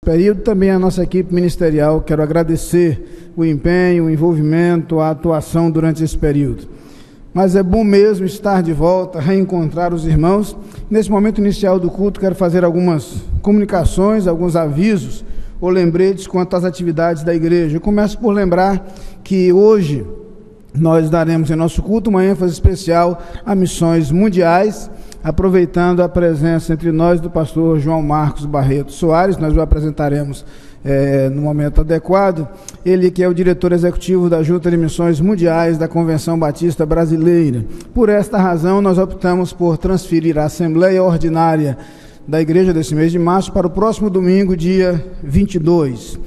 período, também a nossa equipe ministerial. Quero agradecer o empenho, o envolvimento, a atuação durante esse período. Mas é bom mesmo estar de volta, reencontrar os irmãos. Nesse momento inicial do culto, quero fazer algumas comunicações, alguns avisos ou lembretes quanto às atividades da igreja. Eu começo por lembrar que hoje nós daremos em nosso culto uma ênfase especial a missões mundiais, aproveitando a presença entre nós do pastor João Marcos Barreto Soares. Nós o apresentaremos no momento adequado. Ele que é o diretor executivo da Junta de Missões Mundiais da Convenção Batista Brasileira. Por esta razão, nós optamos por transferir a Assembleia Ordinária da Igreja desse mês de março para o próximo domingo, dia 22.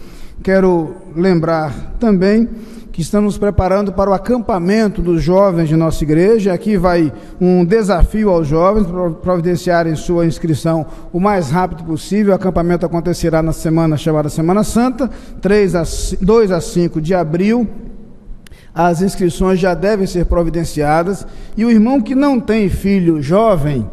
Quero lembrar também que estamos preparando para o acampamento dos jovens de nossa igreja. Aqui vai um desafio aos jovens para providenciarem sua inscrição o mais rápido possível. O acampamento acontecerá na semana chamada Semana Santa, 2 a 5 de abril. As inscrições já devem ser providenciadas, e o irmão que não tem filho jovem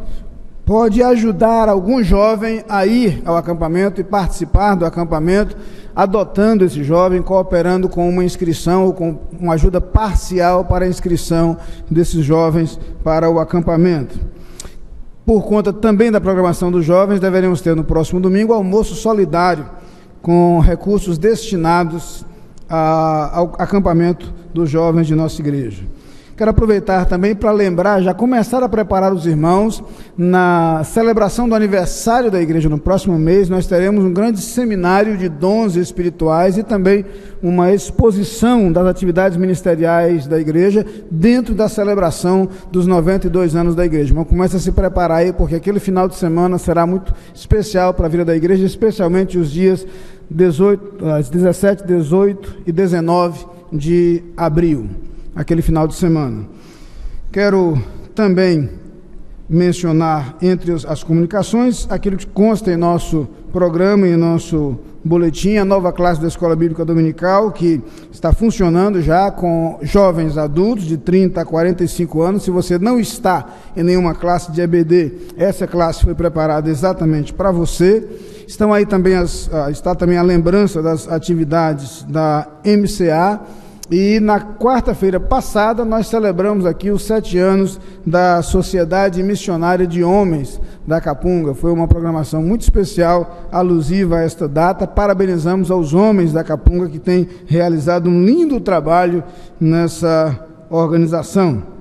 pode ajudar algum jovem a ir ao acampamento e participar do acampamento, adotando esse jovem, cooperando com uma inscrição ou com uma ajuda parcial para a inscrição desses jovens para o acampamento. Por conta também da programação dos jovens, deveremos ter no próximo domingo almoço solidário com recursos destinados ao acampamento dos jovens de nossa igreja. Quero aproveitar também para lembrar, já começar a preparar os irmãos na celebração do aniversário da igreja no próximo mês. Nós teremos um grande seminário de dons espirituais e também uma exposição das atividades ministeriais da igreja dentro da celebração dos 92 anos da igreja. Mas comece a se preparar aí, porque aquele final de semana será muito especial para a vida da igreja, especialmente os dias 17, 18 e 19 de abril. Aquele final de semana. Quero também mencionar entre as comunicações aquilo que consta em nosso programa, em nosso boletim, a nova classe da Escola Bíblica Dominical, que está funcionando já com jovens adultos de 30 a 45 anos. Se você não está em nenhuma classe de EBD, essa classe foi preparada exatamente para você. Estão aí também está também a lembrança das atividades da MCA. E na quarta-feira passada nós celebramos aqui os 7 anos da Sociedade Missionária de Homens da Capunga. Foi uma programação muito especial, alusiva a esta data. Parabenizamos aos homens da Capunga que têm realizado um lindo trabalho nessa organização.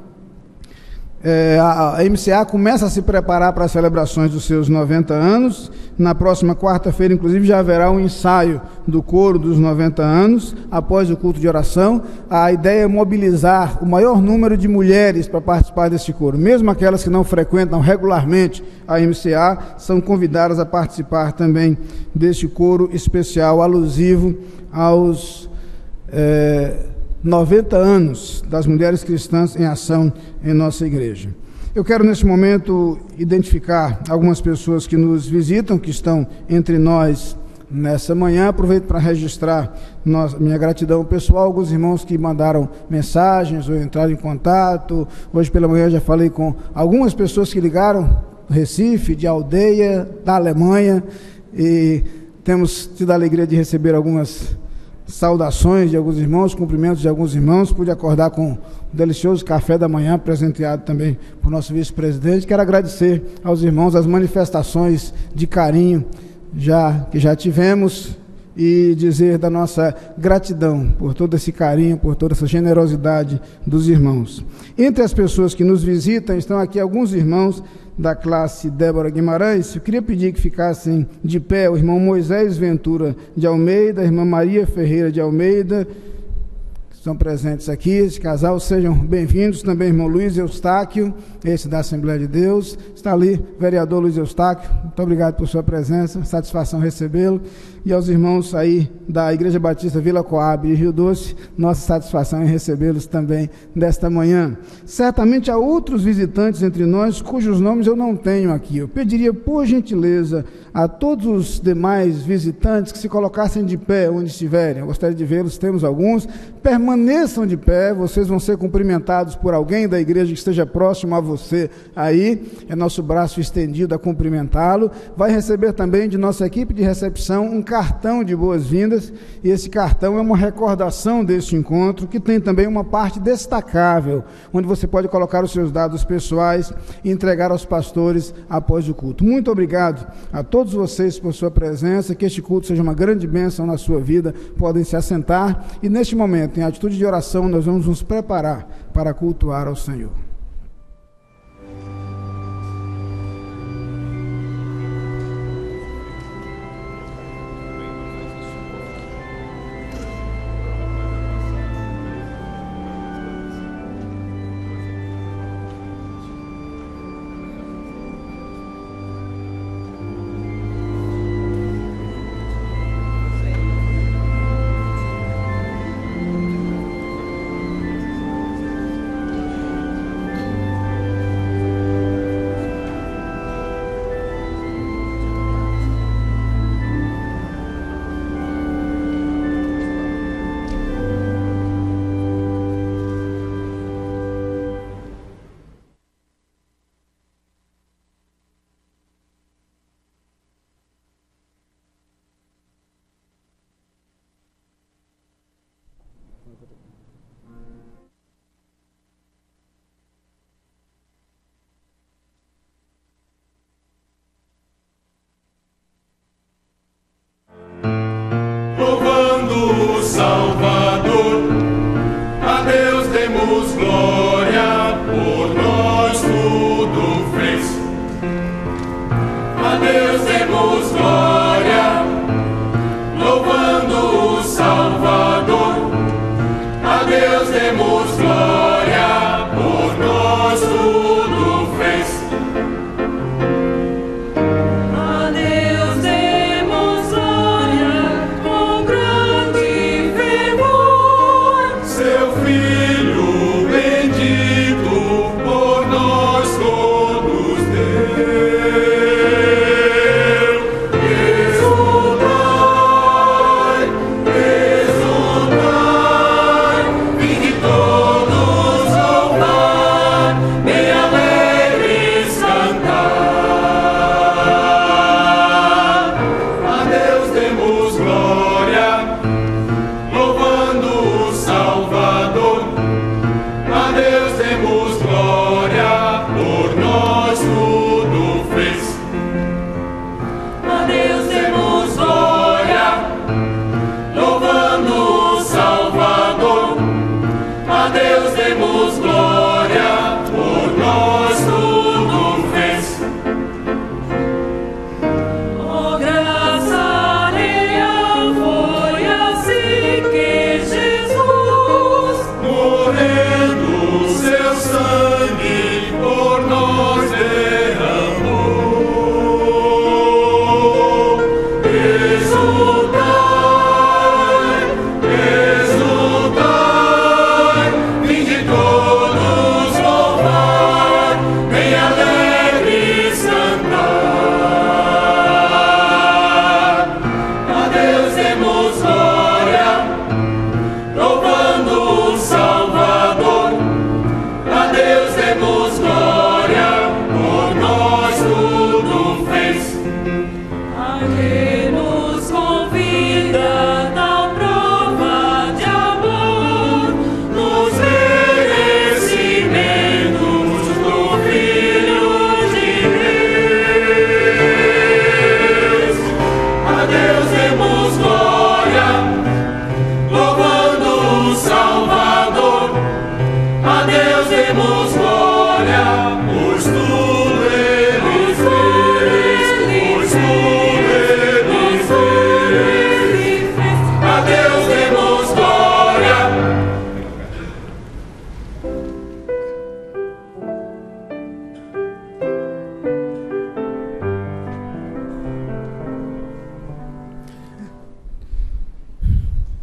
A MCA começa a se preparar para as celebrações dos seus 90 anos. Na próxima quarta-feira, inclusive, já haverá um ensaio do coro dos 90 anos, após o culto de oração. A ideia é mobilizar o maior número de mulheres para participar deste coro. Mesmo aquelas que não frequentam regularmente a MCA, são convidadas a participar também deste coro especial, alusivo aos 90 anos das mulheres cristãs em ação em nossa igreja. Eu quero nesse momento identificar algumas pessoas que nos visitam, que estão entre nós nessa manhã. Aproveito para registrar minha gratidão pessoal, alguns irmãos que mandaram mensagens ou entraram em contato. Hoje pela manhã já falei com algumas pessoas que ligaram do Recife, de Aldeia, da Alemanha, e temos tido a alegria de receber algumas saudações de alguns irmãos, cumprimentos de alguns irmãos. Pude acordar com um delicioso café da manhã, presenteado também por nosso vice-presidente. Quero agradecer aos irmãos as manifestações de carinho que já tivemos, e dizer da nossa gratidão por todo esse carinho, por toda essa generosidade dos irmãos. Entre as pessoas que nos visitam estão aqui alguns irmãos da classe Débora Guimarães. Eu queria pedir que ficassem de pé o irmão Moisés Ventura de Almeida, a irmã Maria Ferreira de Almeida, que estão presentes aqui. Esse casal, sejam bem-vindos. Também o irmão Luiz Eustáquio, esse da Assembleia de Deus. Está ali, vereador Luiz Eustáquio, muito obrigado por sua presença, satisfação recebê-lo. E aos irmãos aí da Igreja Batista Vila Coab e Rio Doce, nossa satisfação em recebê-los também desta manhã. Certamente há outros visitantes entre nós, cujos nomes eu não tenho aqui. Eu pediria, por gentileza, a todos os demais visitantes que se colocassem de pé onde estiverem. Eu gostaria de vê-los, temos alguns. Permaneçam de pé, vocês vão ser cumprimentados por alguém da igreja que esteja próximo a você. Aí é nosso braço estendido a cumprimentá-lo. Vai receber também de nossa equipe de recepção um cartão de boas-vindas, e esse cartão é uma recordação deste encontro, que tem também uma parte destacável, onde você pode colocar os seus dados pessoais e entregar aos pastores após o culto. Muito obrigado a todos vocês por sua presença, que este culto seja uma grande bênção na sua vida. Podem se assentar e neste momento, em atitude de oração, nós vamos nos preparar para cultuar ao Senhor. Louvando o Salvador, a Deus demos glória, por nós tudo fez. A Deus demos glória, louvando o Salvador, a Deus demos glória, por nós tudo fez.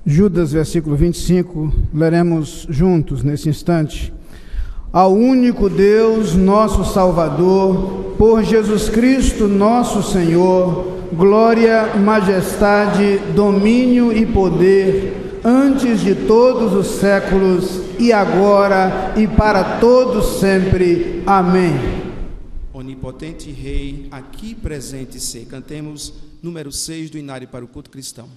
Judas, versículo 25, leremos juntos nesse instante. Ao único Deus, nosso Salvador, por Jesus Cristo, nosso Senhor, glória, majestade, domínio e poder, antes de todos os séculos, e agora e para todos sempre. Amém. Onipotente Rei, aqui presente se. Cantemos número 6 do Inário para o Culto Cristão.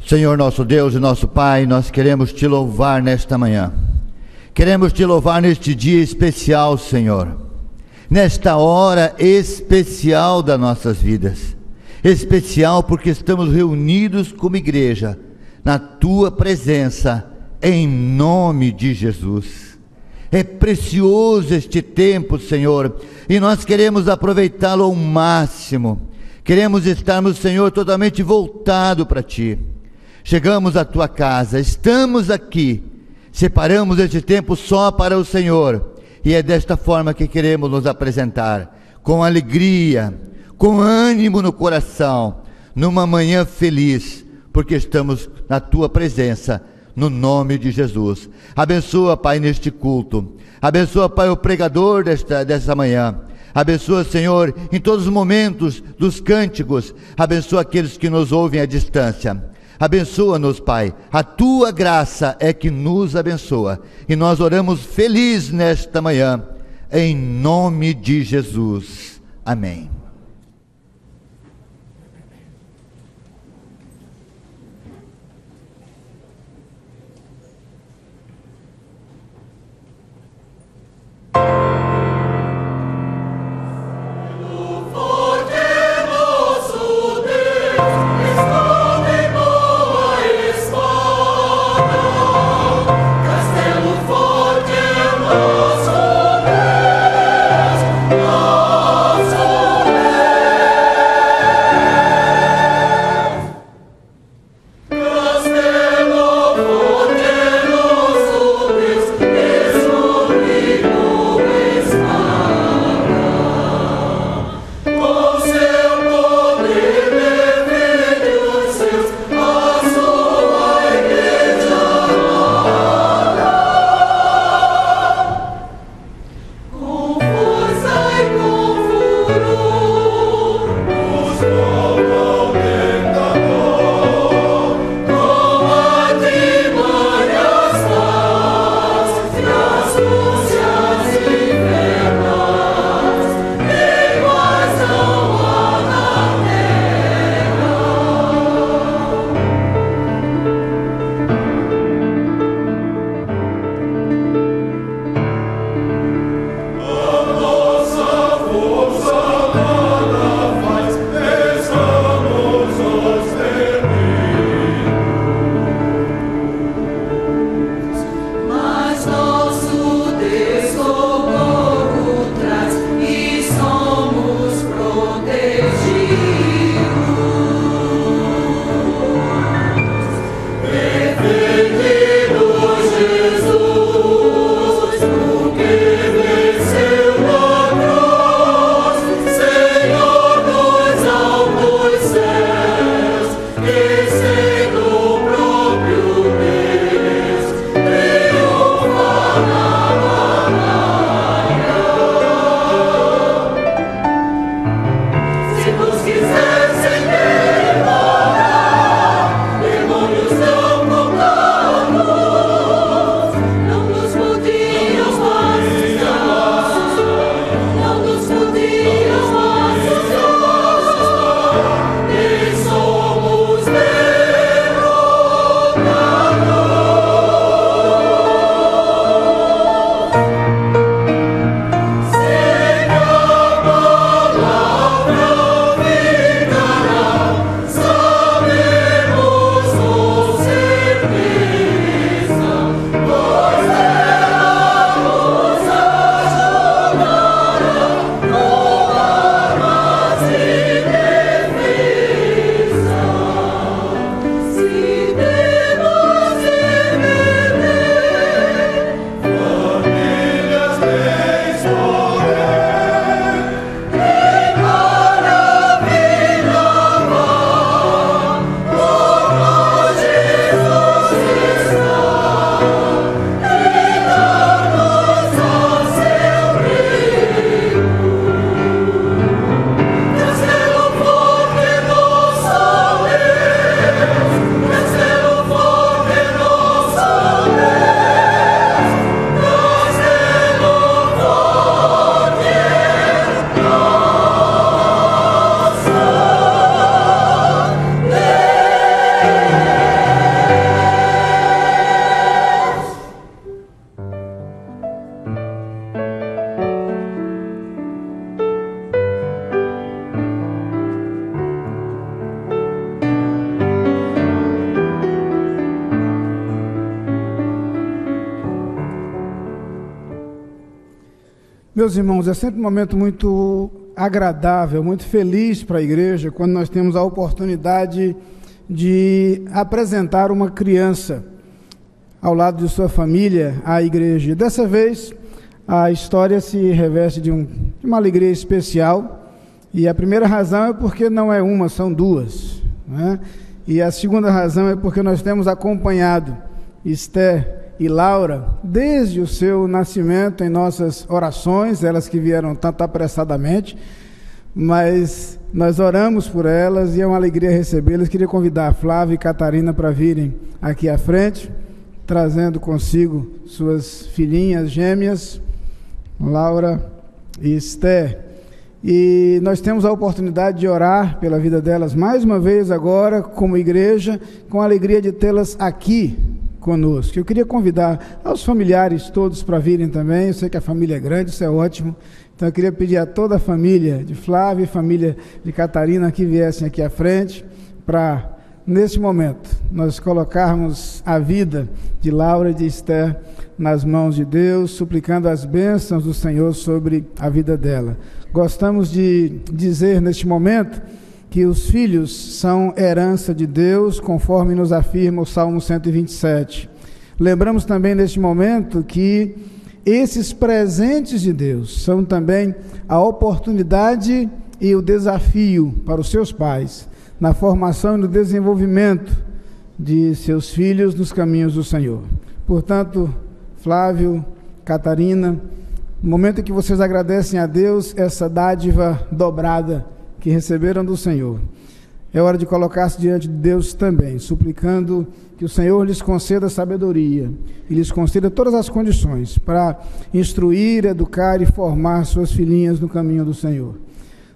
Senhor nosso Deus e nosso Pai, nós queremos Te louvar nesta manhã. Queremos Te louvar neste dia especial, Senhor. Nesta hora especial das nossas vidas. Especial porque estamos reunidos como igreja, na Tua presença, em nome de Jesus. É precioso este tempo, Senhor, e nós queremos aproveitá-lo ao máximo. Queremos estarmos, Senhor, totalmente voltado para Ti. Chegamos à Tua casa, estamos aqui, separamos este tempo só para o Senhor, e é desta forma que queremos nos apresentar, com alegria, com ânimo no coração, numa manhã feliz, porque estamos na Tua presença, no nome de Jesus. Abençoa, Pai, neste culto, abençoa, Pai, o pregador dessa manhã, abençoa, Senhor, em todos os momentos dos cânticos, abençoa aqueles que nos ouvem à distância. Abençoa-nos, Pai, a Tua graça é que nos abençoa, e nós oramos felizes nesta manhã, em nome de Jesus, amém. Castelo forte é nosso Deus, Meus irmãos, é sempre um momento muito agradável, muito feliz para a igreja, quando nós temos a oportunidade de apresentar uma criança ao lado de sua família à igreja. Dessa vez, a história se reveste de uma alegria especial, e a primeira razão é porque não é uma, são duas, né? E a segunda razão é porque nós temos acompanhado Esther e Laura desde o seu nascimento em nossas orações, elas que vieram tanto apressadamente, mas nós oramos por elas e é uma alegria recebê-las. Queria convidar a Flávia e Catarina para virem aqui à frente, trazendo consigo suas filhinhas gêmeas, Laura e Esther. E nós temos a oportunidade de orar pela vida delas mais uma vez agora, como igreja, com a alegria de tê-las aqui conosco. Eu queria convidar aos familiares todos para virem também. Eu sei que a família é grande, isso é ótimo. Então eu queria pedir a toda a família de Flávia e família de Catarina que viessem aqui à frente para, neste momento, nós colocarmos a vida de Laura e de Esther nas mãos de Deus, suplicando as bênçãos do Senhor sobre a vida dela. Gostamos de dizer neste momento que os filhos são herança de Deus, conforme nos afirma o Salmo 127. Lembramos também neste momento que esses presentes de Deus são também a oportunidade e o desafio para os seus pais na formação e no desenvolvimento de seus filhos nos caminhos do Senhor. Portanto, Flávio, Catarina, no momento em que vocês agradecem a Deus essa dádiva dobrada que receberam do Senhor, é hora de colocar-se diante de Deus também, suplicando que o Senhor lhes conceda sabedoria e lhes conceda todas as condições para instruir, educar e formar suas filhinhas no caminho do Senhor.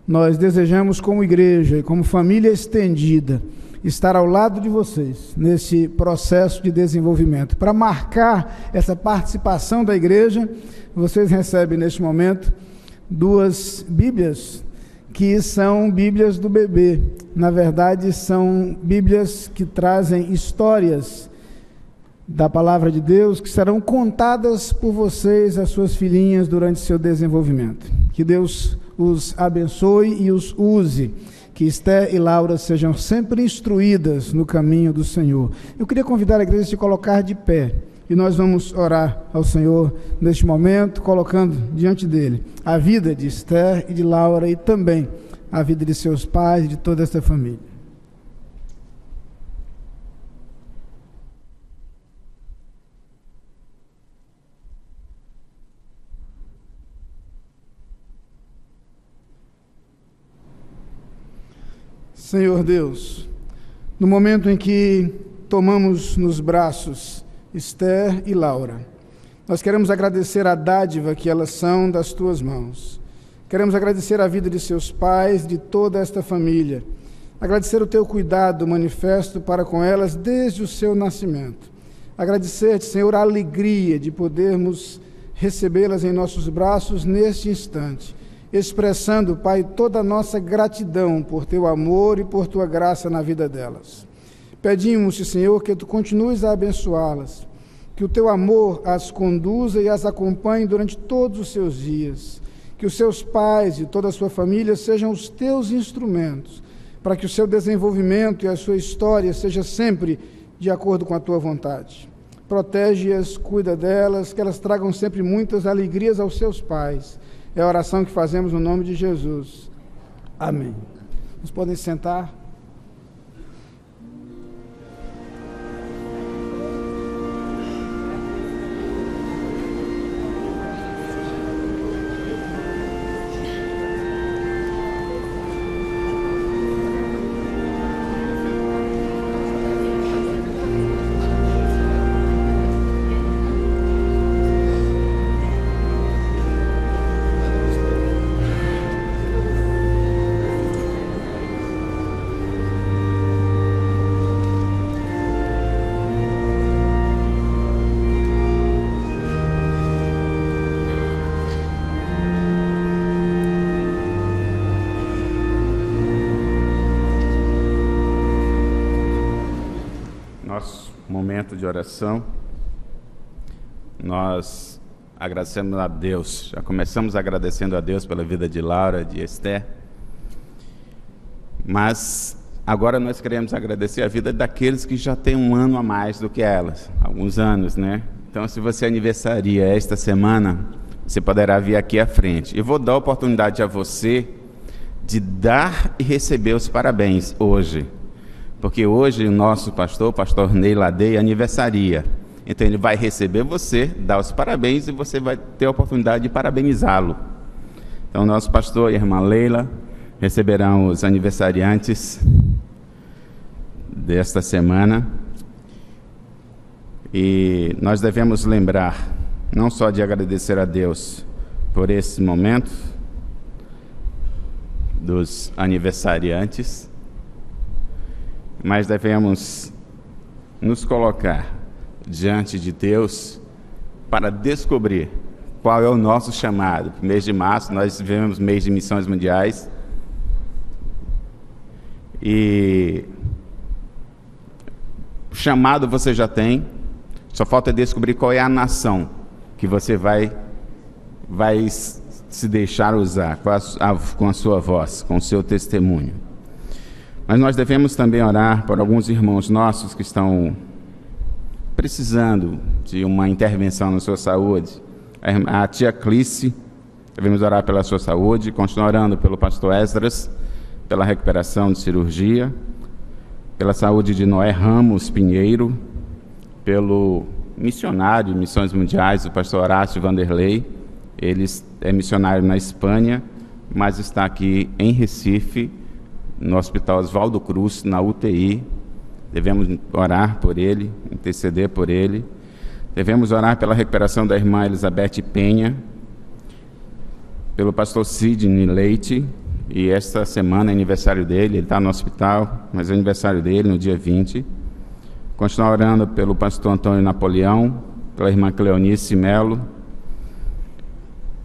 Nós desejamos, como igreja e como família estendida, estar ao lado de vocês nesse processo de desenvolvimento. Para marcar essa participação da igreja, vocês recebem neste momento 2 Bíblias, que são Bíblias do bebê. Na verdade, são Bíblias que trazem histórias da Palavra de Deus, que serão contadas por vocês, as suas filhinhas, durante seu desenvolvimento. Que Deus os abençoe e os use. Que Esther e Laura sejam sempre instruídas no caminho do Senhor. Eu queria convidar a igreja a se colocar de pé. E nós vamos orar ao Senhor neste momento, colocando diante dele a vida de Esther e de Laura e também a vida de seus pais e de toda essa família. Senhor Deus, no momento em que tomamos nos braços Esther e Laura, nós queremos agradecer a dádiva que elas são das tuas mãos. Queremos agradecer a vida de seus pais, de toda esta família. Agradecer o teu cuidado manifesto para com elas desde o seu nascimento. Agradecer-te, Senhor, a alegria de podermos recebê-las em nossos braços neste instante, expressando, Pai, toda a nossa gratidão por teu amor e por tua graça na vida delas. Pedimos-te, Senhor, que tu continues a abençoá-las, que o teu amor as conduza e as acompanhe durante todos os seus dias, que os seus pais e toda a sua família sejam os teus instrumentos, para que o seu desenvolvimento e a sua história seja sempre de acordo com a tua vontade. Protege-as, cuida delas, que elas tragam sempre muitas alegrias aos seus pais. É a oração que fazemos no nome de Jesus. Amém. Vocês podem sentar. Momento de oração, nós agradecemos a Deus. Já começamos agradecendo a Deus pela vida de Laura, de Esther. Mas agora nós queremos agradecer a vida daqueles que já têm um ano a mais do que elas. Alguns anos, né? Então, se você aniversaria esta semana, você poderá vir aqui à frente. Eu vou dar a oportunidade a você de dar e receber os parabéns hoje. Porque hoje o nosso pastor, o pastor Ney Ladei, aniversaria. Então ele vai receber você, dar os parabéns e você vai ter a oportunidade de parabenizá-lo. Então nosso pastor e a irmã Leila receberão os aniversariantes desta semana. E nós devemos lembrar, não só de agradecer a Deus por esse momento dos aniversariantes, mas devemos nos colocar diante de Deus para descobrir qual é o nosso chamado. No mês de março nós vivemos mês de missões mundiais e o chamado você já tem, só falta descobrir qual é a nação que você vai se deixar usar com a sua voz, com o seu testemunho. Mas nós devemos também orar por alguns irmãos nossos que estão precisando de uma intervenção na sua saúde. A tia Clice, devemos orar pela sua saúde, continuar orando pelo pastor Esdras, pela recuperação de cirurgia, pela saúde de Noé Ramos Pinheiro, pelo missionário de Missões Mundiais, o pastor Horácio Vanderlei. Ele é missionário na Espanha, mas está aqui em Recife, no Hospital Oswaldo Cruz, na UTI. Devemos orar por ele, interceder por ele. Devemos orar pela recuperação da irmã Elizabeth Penha, pelo pastor Sidney Leite, e esta semana é aniversário dele, ele está no hospital, mas é aniversário dele no dia 20. Continuar orando pelo pastor Antônio Napoleão, pela irmã Cleonice Melo.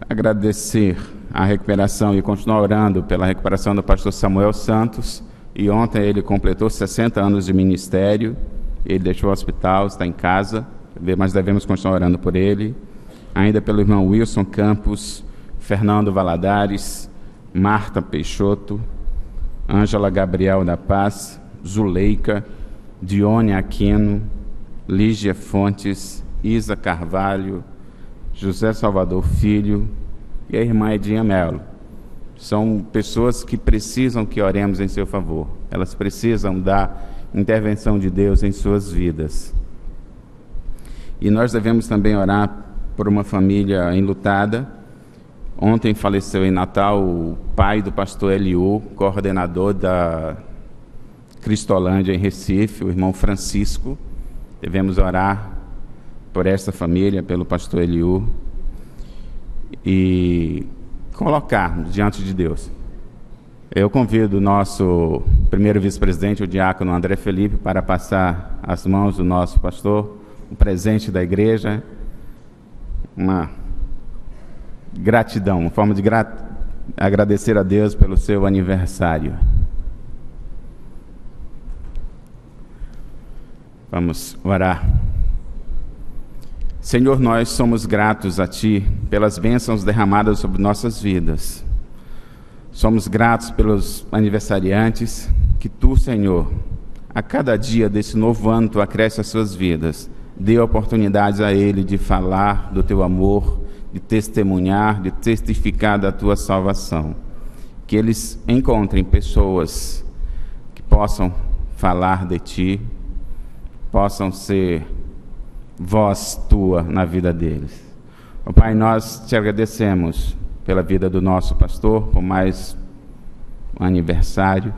Agradecer a recuperação e continuar orando pela recuperação do pastor Samuel Santos. E ontem ele completou 60 anos de ministério, ele deixou o hospital, está em casa, mas devemos continuar orando por ele. Ainda pelo irmão Wilson Campos, Fernando Valadares, Marta Peixoto, Ângela Gabriel da Paz, Zuleika, Dione Aquino, Lígia Fontes, Isa Carvalho, José Salvador Filho e a irmã Edinha Melo. São pessoas que precisam que oremos em seu favor. Elas precisam da intervenção de Deus em suas vidas. E nós devemos também orar por uma família enlutada. Ontem faleceu em Natal o pai do pastor Eliú, coordenador da Cristolândia em Recife, o irmão Francisco. Devemos orar por essa família, pelo pastor Eliú, e colocarmos diante de Deus. Eu convido o nosso primeiro vice-presidente, o diácono André Felipe, para passar às mãos do nosso pastor um presente da igreja, uma gratidão, uma forma de agradecer a Deus pelo seu aniversário. Vamos orar. Senhor, nós somos gratos a Ti pelas bênçãos derramadas sobre nossas vidas. Somos gratos pelos aniversariantes, que Tu, Senhor, a cada dia desse novo ano, Tu acresce as suas vidas. Dê oportunidades a ele de falar do Teu amor, de testemunhar, de testificar da Tua salvação. Que eles encontrem pessoas que possam falar de Ti, possam ser voz Tua na vida deles. Ó Pai, nós Te agradecemos pela vida do nosso pastor, por mais um aniversário,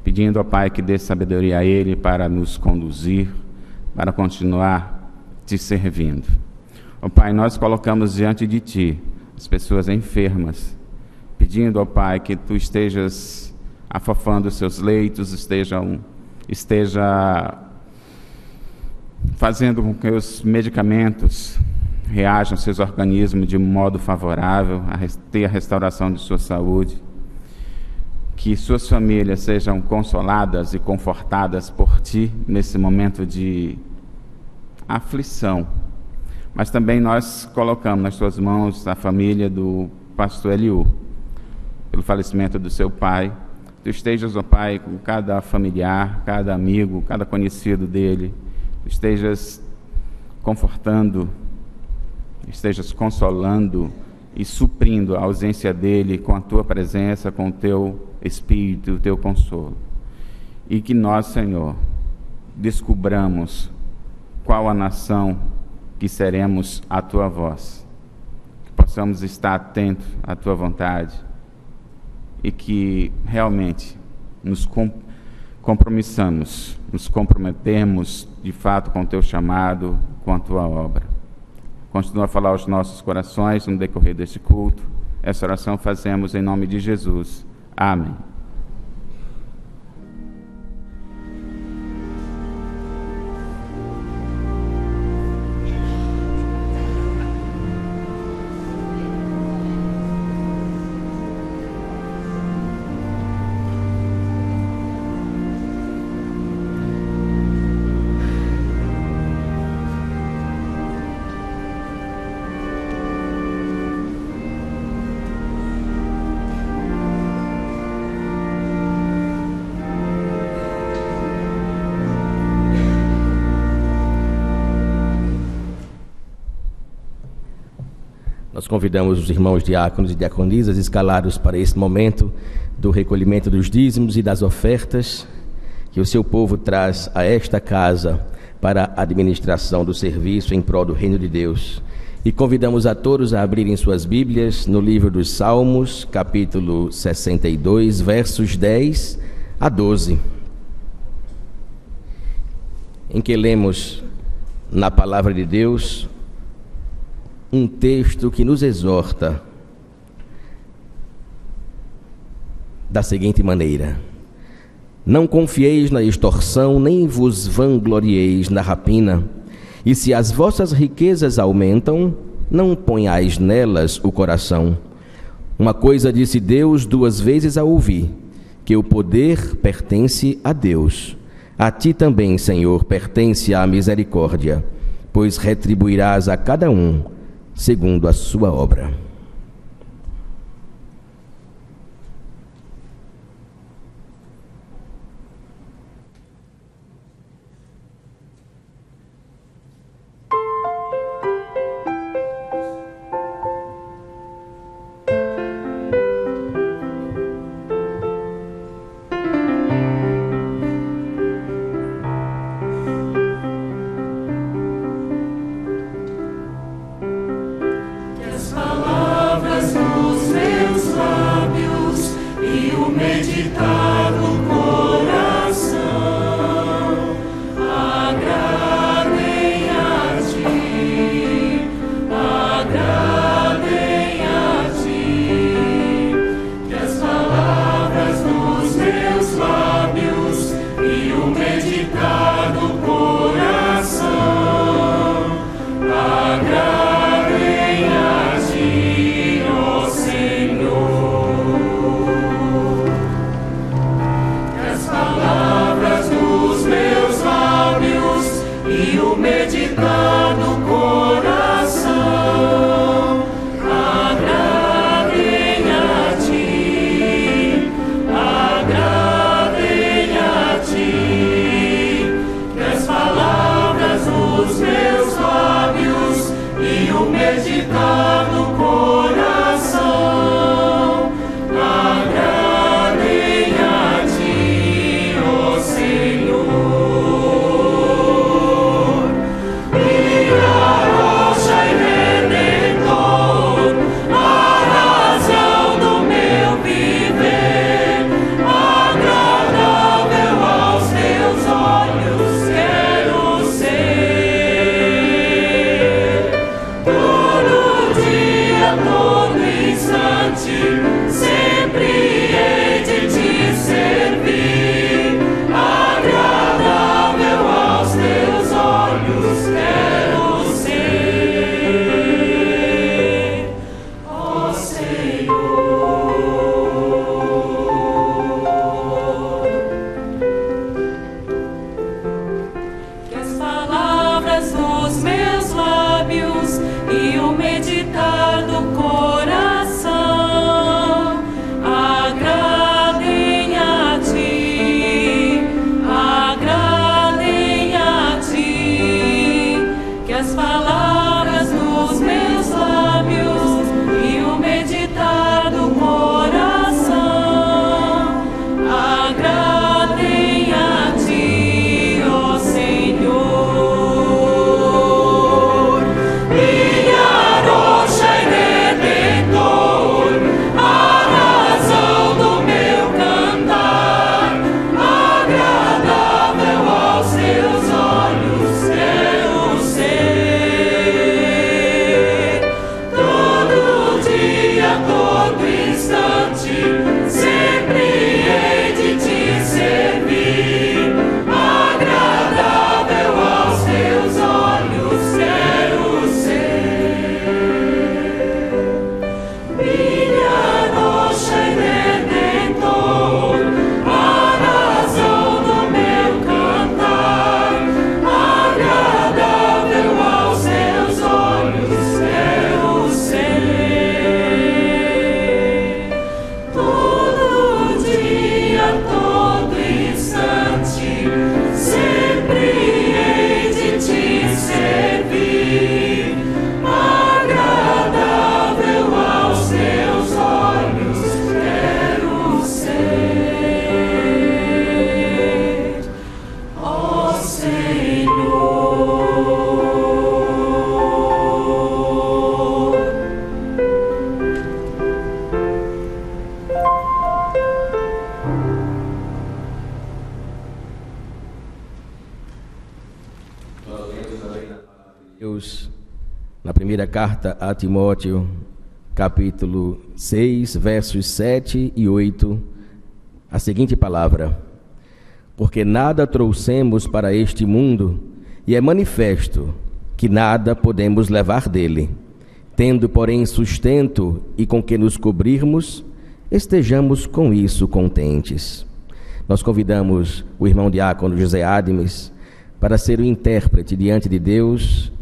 pedindo, ó Pai, que dê sabedoria a ele para nos conduzir, para continuar Te servindo. Ó Pai, nós colocamos diante de Ti as pessoas enfermas, pedindo, ó Pai, que Tu estejas afofando os seus leitos, esteja fazendo com que os medicamentos reajam aos seus organismos de modo favorável, a ter a restauração de sua saúde, que suas famílias sejam consoladas e confortadas por Ti nesse momento de aflição, Mas também nós colocamos nas suas mãos a família do pastor Eliú, pelo falecimento do seu pai. Tu estejas, ó Pai, com cada familiar, cada amigo, cada conhecido dele. Tu estejas confortando, estejas consolando e suprindo a ausência dele com a tua presença, com o teu espírito, o teu consolo. E que nós, Senhor, descubramos qual a nação que seremos à tua voz, que possamos estar atentos à tua vontade e que realmente nos comprometemos de fato com o teu chamado, com a tua obra. Continua a falar aos nossos corações no decorrer deste culto. Essa oração fazemos em nome de Jesus. Amém. Nós convidamos os irmãos diáconos e diaconisas escalados para esse momento do recolhimento dos dízimos e das ofertas que o seu povo traz a esta casa para a administração do serviço em prol do reino de Deus. E convidamos a todos a abrirem suas Bíblias no livro dos Salmos, capítulo 62, versos 10 a 12, em que lemos na palavra de Deus um texto que nos exorta da seguinte maneira: não confieis na extorsão, nem vos vanglorieis na rapina, e se as vossas riquezas aumentam, não ponhais nelas o coração. Uma coisa disse Deus 2 vezes a ouvir, que o poder pertence a Deus. A ti também, Senhor, pertence a misericórdia, pois retribuirás a cada um segundo a sua obra. Tudo Deus, na primeira carta a Timóteo, capítulo 6, versos 7 e 8, a seguinte palavra: porque nada trouxemos para este mundo, e é manifesto que nada podemos levar dele. Tendo, porém, sustento e com que nos cobrirmos, estejamos com isso contentes. Nós convidamos o irmão diácono José Admes para ser o intérprete diante de Deus,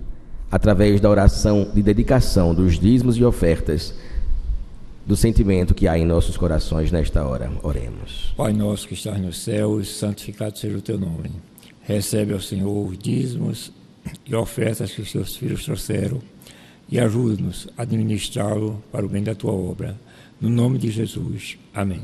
através da oração de dedicação dos dízimos e ofertas, do sentimento que há em nossos corações nesta hora. Oremos. Pai nosso que estás nos céus, santificado seja o teu nome. Recebe ao Senhor os dízimos e ofertas que os teus filhos trouxeram e ajuda-nos a administrá-lo para o bem da tua obra. No nome de Jesus. Amém.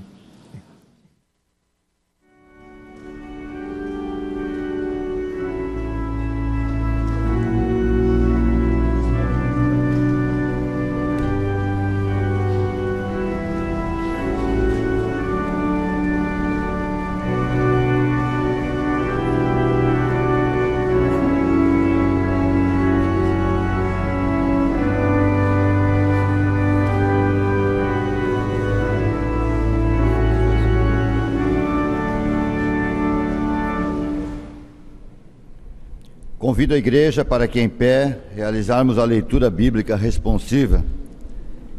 Convido a igreja para que em pé realizarmos a leitura bíblica responsiva,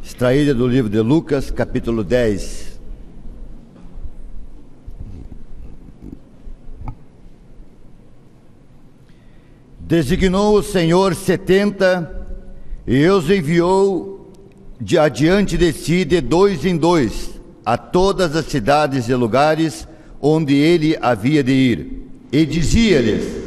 extraída do livro de Lucas, capítulo 10. Designou o Senhor 70 e os enviou adiante de si de 2 em 2 a todas as cidades e lugares onde ele havia de ir, e dizia-lhes: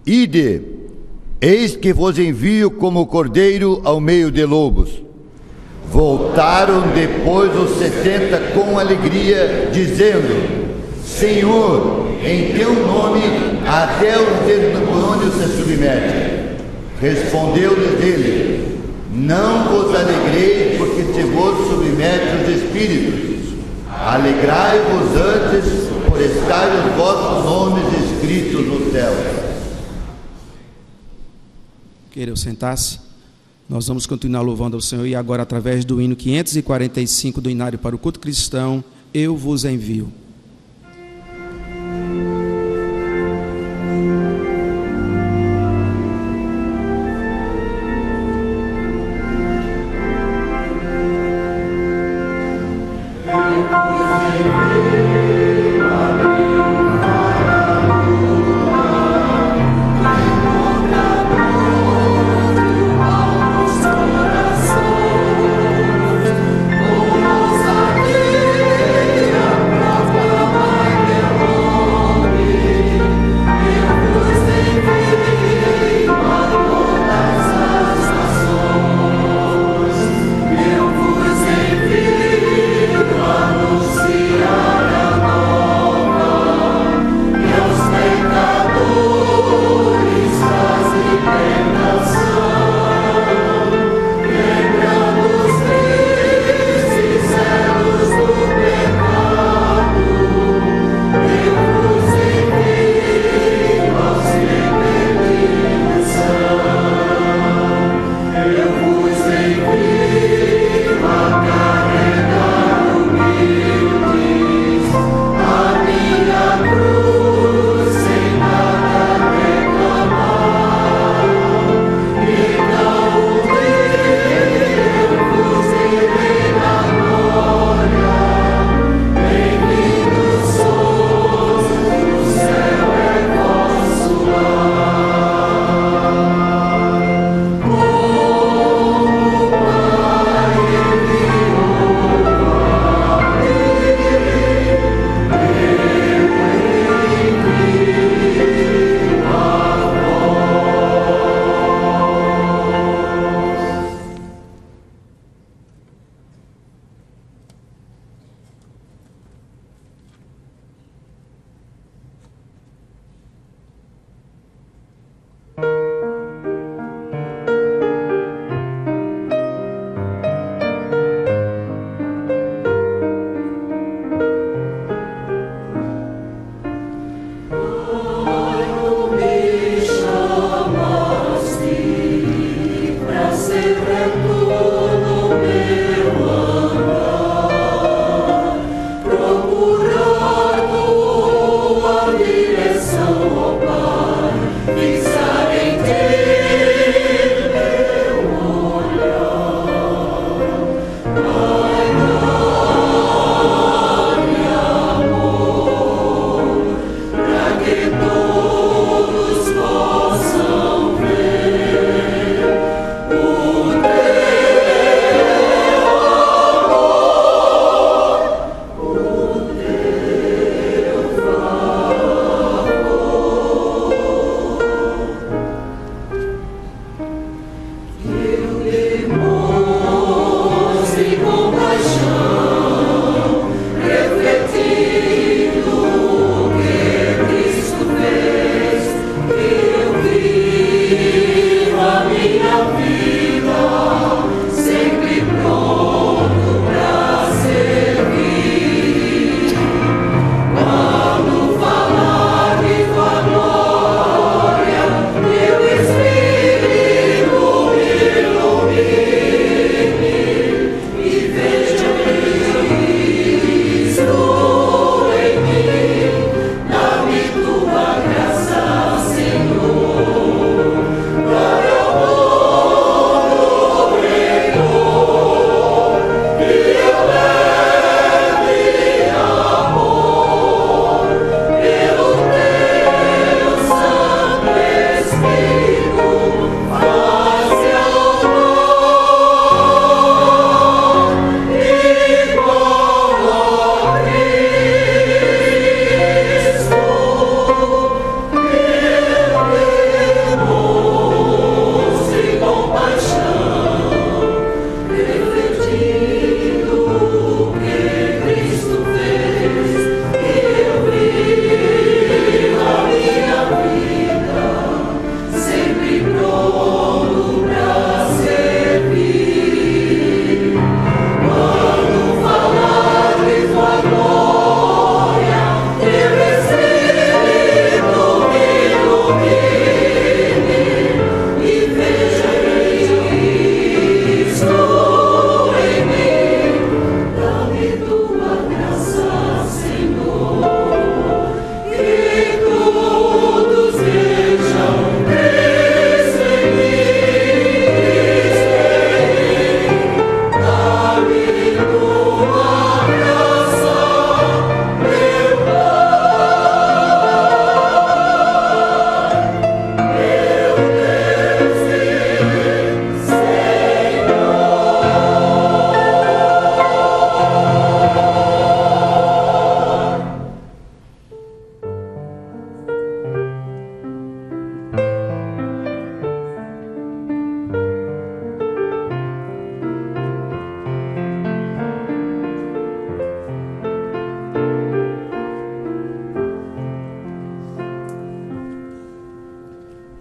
Ide, eis que vos envio como cordeiro ao meio de lobos. Voltaram depois os 70 com alegria, dizendo: Senhor, em teu nome até os demônios se submetem. Respondeu-lhes ele: Não vos alegreis porque se vos submete os espíritos. Alegrai-vos antes por estarem os vossos nomes escritos no céu. Queira eu sentar-se. Nós vamos continuar louvando ao Senhor, e agora através do hino 545 do Inário para o Culto Cristão, Eu vos envio. Vamos aqui a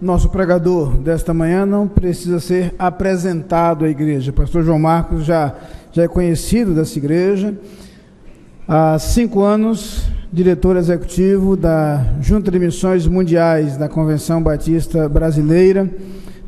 Nosso pregador desta manhã não precisa ser apresentado à igreja. O pastor João Marcos já é conhecido dessa igreja. Há 5 anos, diretor executivo da Junta de Missões Mundiais da Convenção Batista Brasileira.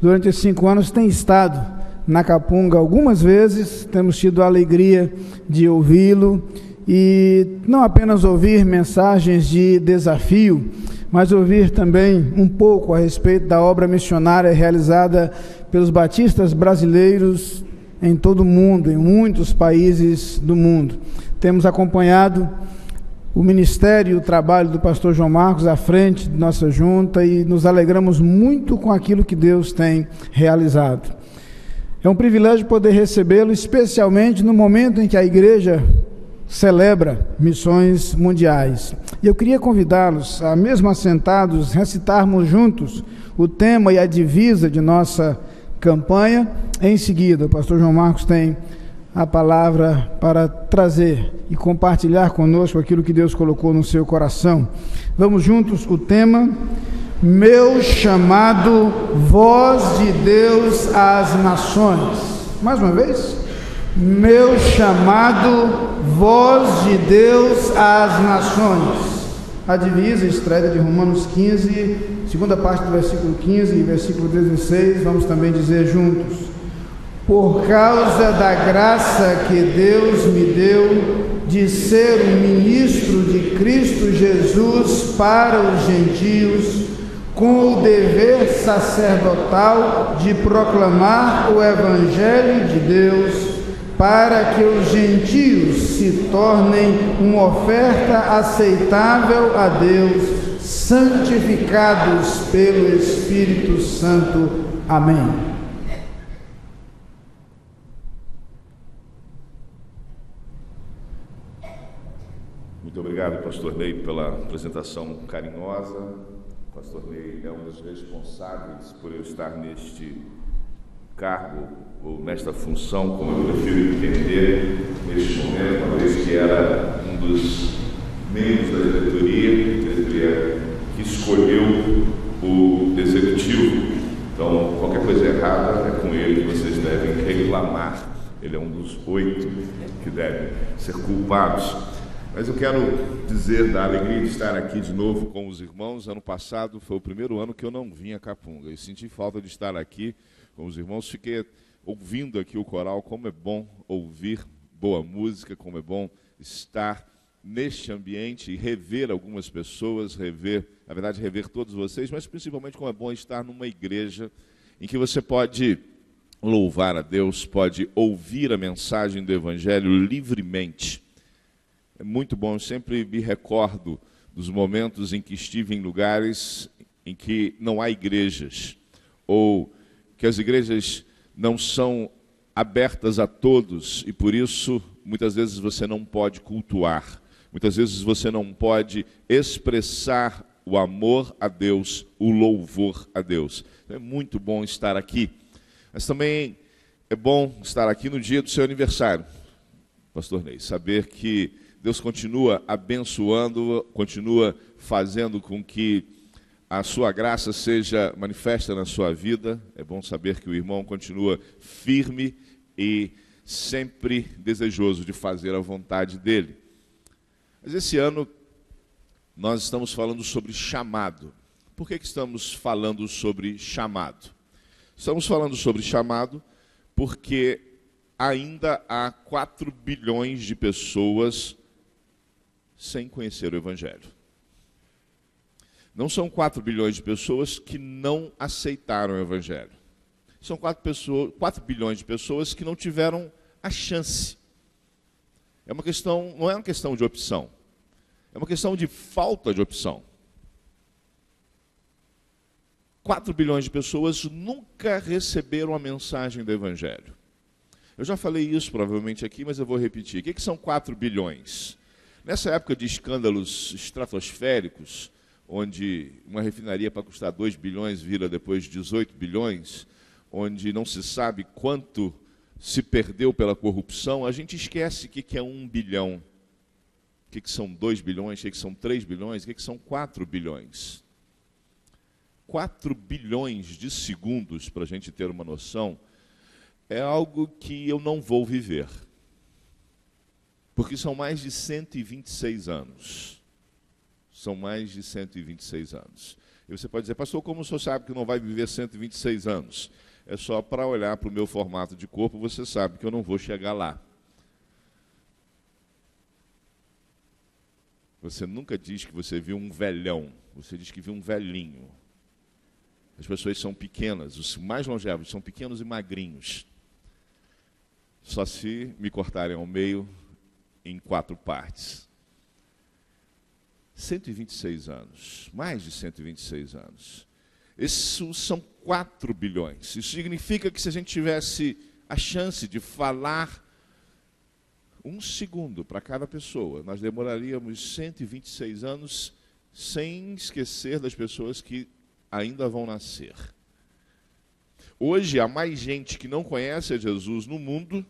Durante esses 5 anos tem estado na Capunga algumas vezes, temos tido a alegria de ouvi-lo e não apenas ouvir mensagens de desafio, mas ouvir também um pouco a respeito da obra missionária realizada pelos batistas brasileiros em todo o mundo, em muitos países do mundo. Temos acompanhado o ministério e o trabalho do pastor João Marcos à frente de nossa junta e nos alegramos muito com aquilo que Deus tem realizado. É um privilégio poder recebê-lo, especialmente no momento em que a igreja celebra missões mundiais. E eu queria convidá-los a, mesmo assentados, recitarmos juntos o tema e a divisa de nossa campanha. Em seguida, o pastor João Marcos tem a palavra para trazer e compartilhar conosco aquilo que Deus colocou no seu coração. Vamos juntos, o tema: Meu chamado, voz de Deus às nações. Mais uma vez. Meu chamado, voz de Deus às nações. A divisa estreia de Romanos 15, segunda parte do versículo 15 e versículo 16, vamos também dizer juntos: Por causa da graça que Deus me deu de ser um ministro de Cristo Jesus para os gentios, com o dever sacerdotal de proclamar o Evangelho de Deus, para que os gentios se tornem uma oferta aceitável a Deus, santificados pelo Espírito Santo. Amém. Muito obrigado, pastor Ney, pela apresentação carinhosa. O pastor Ney é um dos responsáveis por eu estar neste cargo, ou nesta função, como eu prefiro entender, neste momento, uma vez que era um dos membros da diretoria que escolheu o executivo. Então, qualquer coisa errada é com ele que vocês devem reclamar. Ele é um dos 8 que devem ser culpados. Mas eu quero dizer da alegria de estar aqui de novo com os irmãos. Ano passado foi o primeiro ano que eu não vim a Capunga. Eu senti falta de estar aqui com os irmãos. Fiquei ouvindo aqui o coral. Como é bom ouvir boa música, como é bom estar neste ambiente e rever algumas pessoas, rever todos vocês, mas principalmente como é bom estar numa igreja em que você pode louvar a Deus, pode ouvir a mensagem do Evangelho livremente. É muito bom, eu sempre me recordo dos momentos em que estive em lugares em que não há igrejas, ou que as igrejas não são abertas a todos, e por isso, muitas vezes você não pode cultuar, muitas vezes você não pode expressar o amor a Deus, o louvor a Deus. Então, é muito bom estar aqui, mas também é bom estar aqui no dia do seu aniversário, pastor Ney, saber que Deus continua abençoando, continua fazendo com que a sua graça seja manifesta na sua vida. É bom saber que o irmão continua firme e sempre desejoso de fazer a vontade dele. Mas esse ano nós estamos falando sobre chamado. Por que estamos falando sobre chamado? Estamos falando sobre chamado porque ainda há 4 bilhões de pessoas sem conhecer o Evangelho. Não são 4 bilhões de pessoas que não aceitaram o Evangelho. São 4 bilhões de pessoas que não tiveram a chance. Não é uma questão de opção. É uma questão de falta de opção. 4 bilhões de pessoas nunca receberam a mensagem do Evangelho. Eu já falei isso provavelmente aqui, mas eu vou repetir. O que são 4 bilhões? Nessa época de escândalos estratosféricos, onde uma refinaria para custar 2 bilhões vira depois 18 bilhões, onde não se sabe quanto se perdeu pela corrupção, a gente esquece o que é 1 bilhão, o que são 2 bilhões, o que são 3 bilhões, o que são 4 bilhões. 4 bilhões de segundos, para a gente ter uma noção, é algo que eu não vou viver. Porque são mais de 126 anos. São mais de 126 anos. E você pode dizer, pastor, como o senhor sabe que não vai viver 126 anos? É só para olhar para o meu formato de corpo, você sabe que eu não vou chegar lá. Você nunca diz que você viu um velhão, você diz que viu um velhinho. As pessoas são pequenas, os mais longevos são pequenos e magrinhos. Só se me cortarem ao meio em 4 partes. 126 anos, mais de 126 anos. Isso são 4 bilhões. Isso significa que se a gente tivesse a chance de falar 1 segundo para cada pessoa, nós demoraríamos 126 anos sem esquecer das pessoas que ainda vão nascer. Hoje há mais gente que não conhece a Jesus no mundo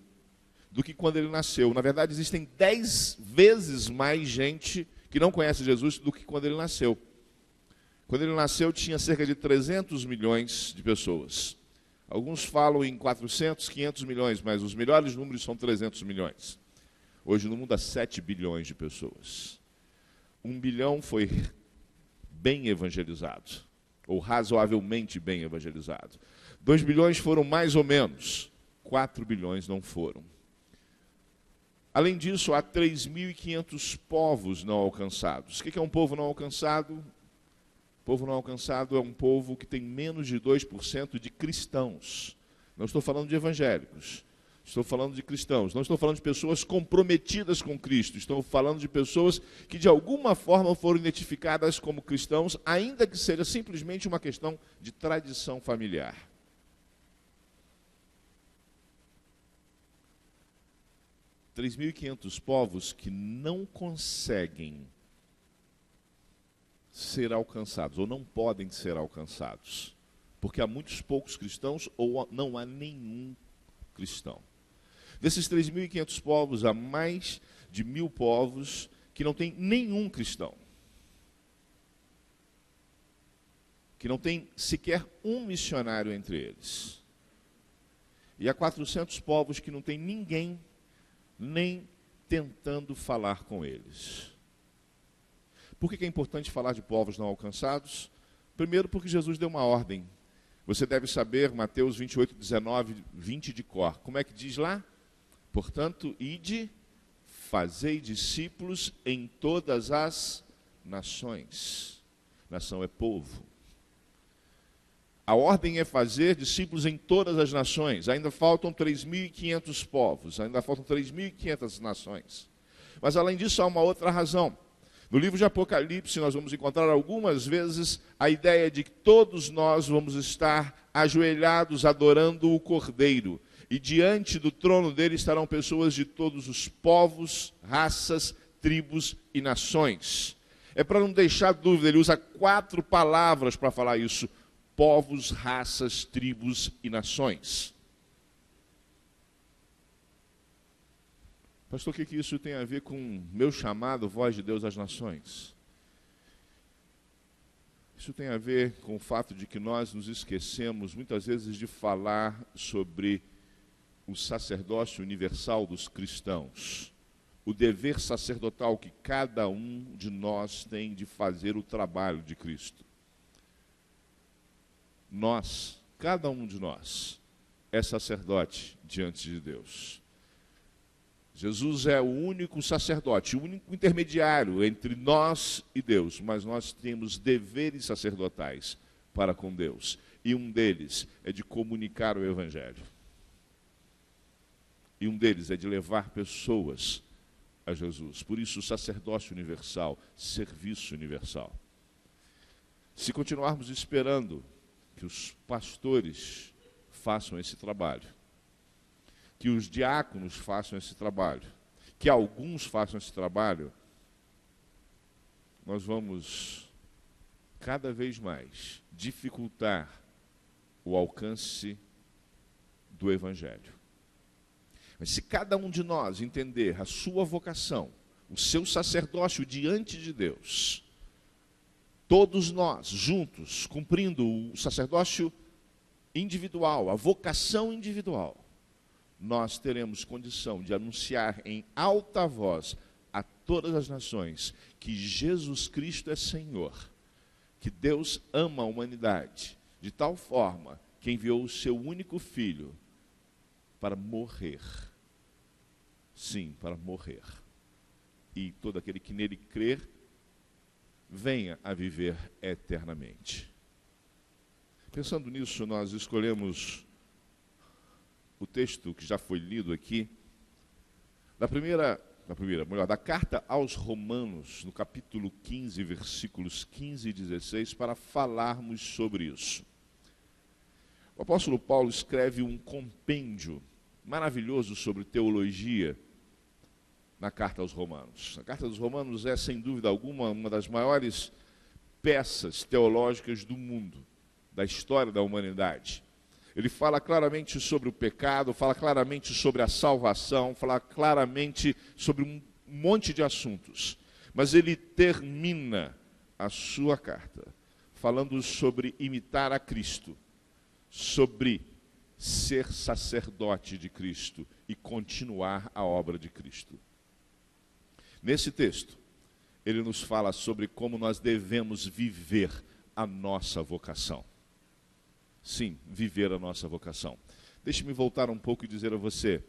do que quando ele nasceu. Na verdade, existem 10 vezes mais gente que não conhece Jesus do que quando ele nasceu. Quando ele nasceu, tinha cerca de 300 milhões de pessoas. Alguns falam em 400, 500 milhões, mas os melhores números são 300 milhões. Hoje no mundo há 7 bilhões de pessoas. 1 bilhão foi bem evangelizado, ou razoavelmente bem evangelizado. 2 bilhões foram mais ou menos, 4 bilhões não foram. Além disso, há 3.500 povos não alcançados. O que é um povo não alcançado? O povo não alcançado é um povo que tem menos de 2% de cristãos. Não estou falando de evangélicos, estou falando de cristãos. Não estou falando de pessoas comprometidas com Cristo, estou falando de pessoas que de alguma forma foram identificadas como cristãos, ainda que seja simplesmente uma questão de tradição familiar. – 3.500 povos que não conseguem ser alcançados, ou não podem ser alcançados, porque há muitos poucos cristãos, ou não há nenhum cristão. Desses 3.500 povos, há mais de 1.000 povos que não tem nenhum cristão, que não tem sequer um missionário entre eles. E há 400 povos que não tem ninguém nem tentando falar com eles. Por que é importante falar de povos não alcançados? Primeiro, porque Jesus deu uma ordem. Você deve saber Mateus 28, 19, 20 de cor. Como é que diz lá? Portanto, ide, fazei discípulos em todas as nações. Nação é povo. A ordem é fazer discípulos em todas as nações. Ainda faltam 3.500 povos, ainda faltam 3.500 nações. Mas além disso há uma outra razão. No livro de Apocalipse nós vamos encontrar algumas vezes a ideia de que todos nós vamos estar ajoelhados adorando o Cordeiro. E diante do trono dele estarão pessoas de todos os povos, raças, tribos e nações. É para não deixar dúvida, ele usa 4 palavras para falar isso. Povos, raças, tribos e nações. Pastor, o que isso tem a ver com meu chamado, voz de Deus às nações? Isso tem a ver com o fato de que nós nos esquecemos muitas vezes de falar sobre o sacerdócio universal dos cristãos, o dever sacerdotal que cada um de nós tem de fazer o trabalho de Cristo. Nós, cada um de nós, é sacerdote diante de Deus. Jesus é o único sacerdote, o único intermediário entre nós e Deus, mas nós temos deveres sacerdotais para com Deus. E um deles é de comunicar o Evangelho. E um deles é de levar pessoas a Jesus. Por isso, sacerdócio universal, serviço universal. Se continuarmos esperando que os pastores façam esse trabalho, que os diáconos façam esse trabalho, que alguns façam esse trabalho, nós vamos cada vez mais dificultar o alcance do Evangelho. Mas se cada um de nós entender a sua vocação, o seu sacerdócio diante de Deus, todos nós, juntos, cumprindo o sacerdócio individual, a vocação individual, nós teremos condição de anunciar em alta voz a todas as nações que Jesus Cristo é Senhor, que Deus ama a humanidade de tal forma que enviou o seu único Filho para morrer. Sim, para morrer. E todo aquele que nele crer, venha a viver eternamente. Pensando nisso, nós escolhemos o texto que já foi lido aqui, da carta aos Romanos, no capítulo 15, versículos 15 e 16, para falarmos sobre isso. O apóstolo Paulo escreve um compêndio maravilhoso sobre teologia na carta aos Romanos. A carta aos Romanos é, sem dúvida alguma, uma das maiores peças teológicas do mundo, da história da humanidade. Ele fala claramente sobre o pecado, fala claramente sobre a salvação, fala claramente sobre um monte de assuntos. Mas ele termina a sua carta falando sobre imitar a Cristo, sobre ser sacerdote de Cristo e continuar a obra de Cristo. Nesse texto, ele nos fala sobre como nós devemos viver a nossa vocação. Sim, viver a nossa vocação. Deixe-me voltar um pouco e dizer a você,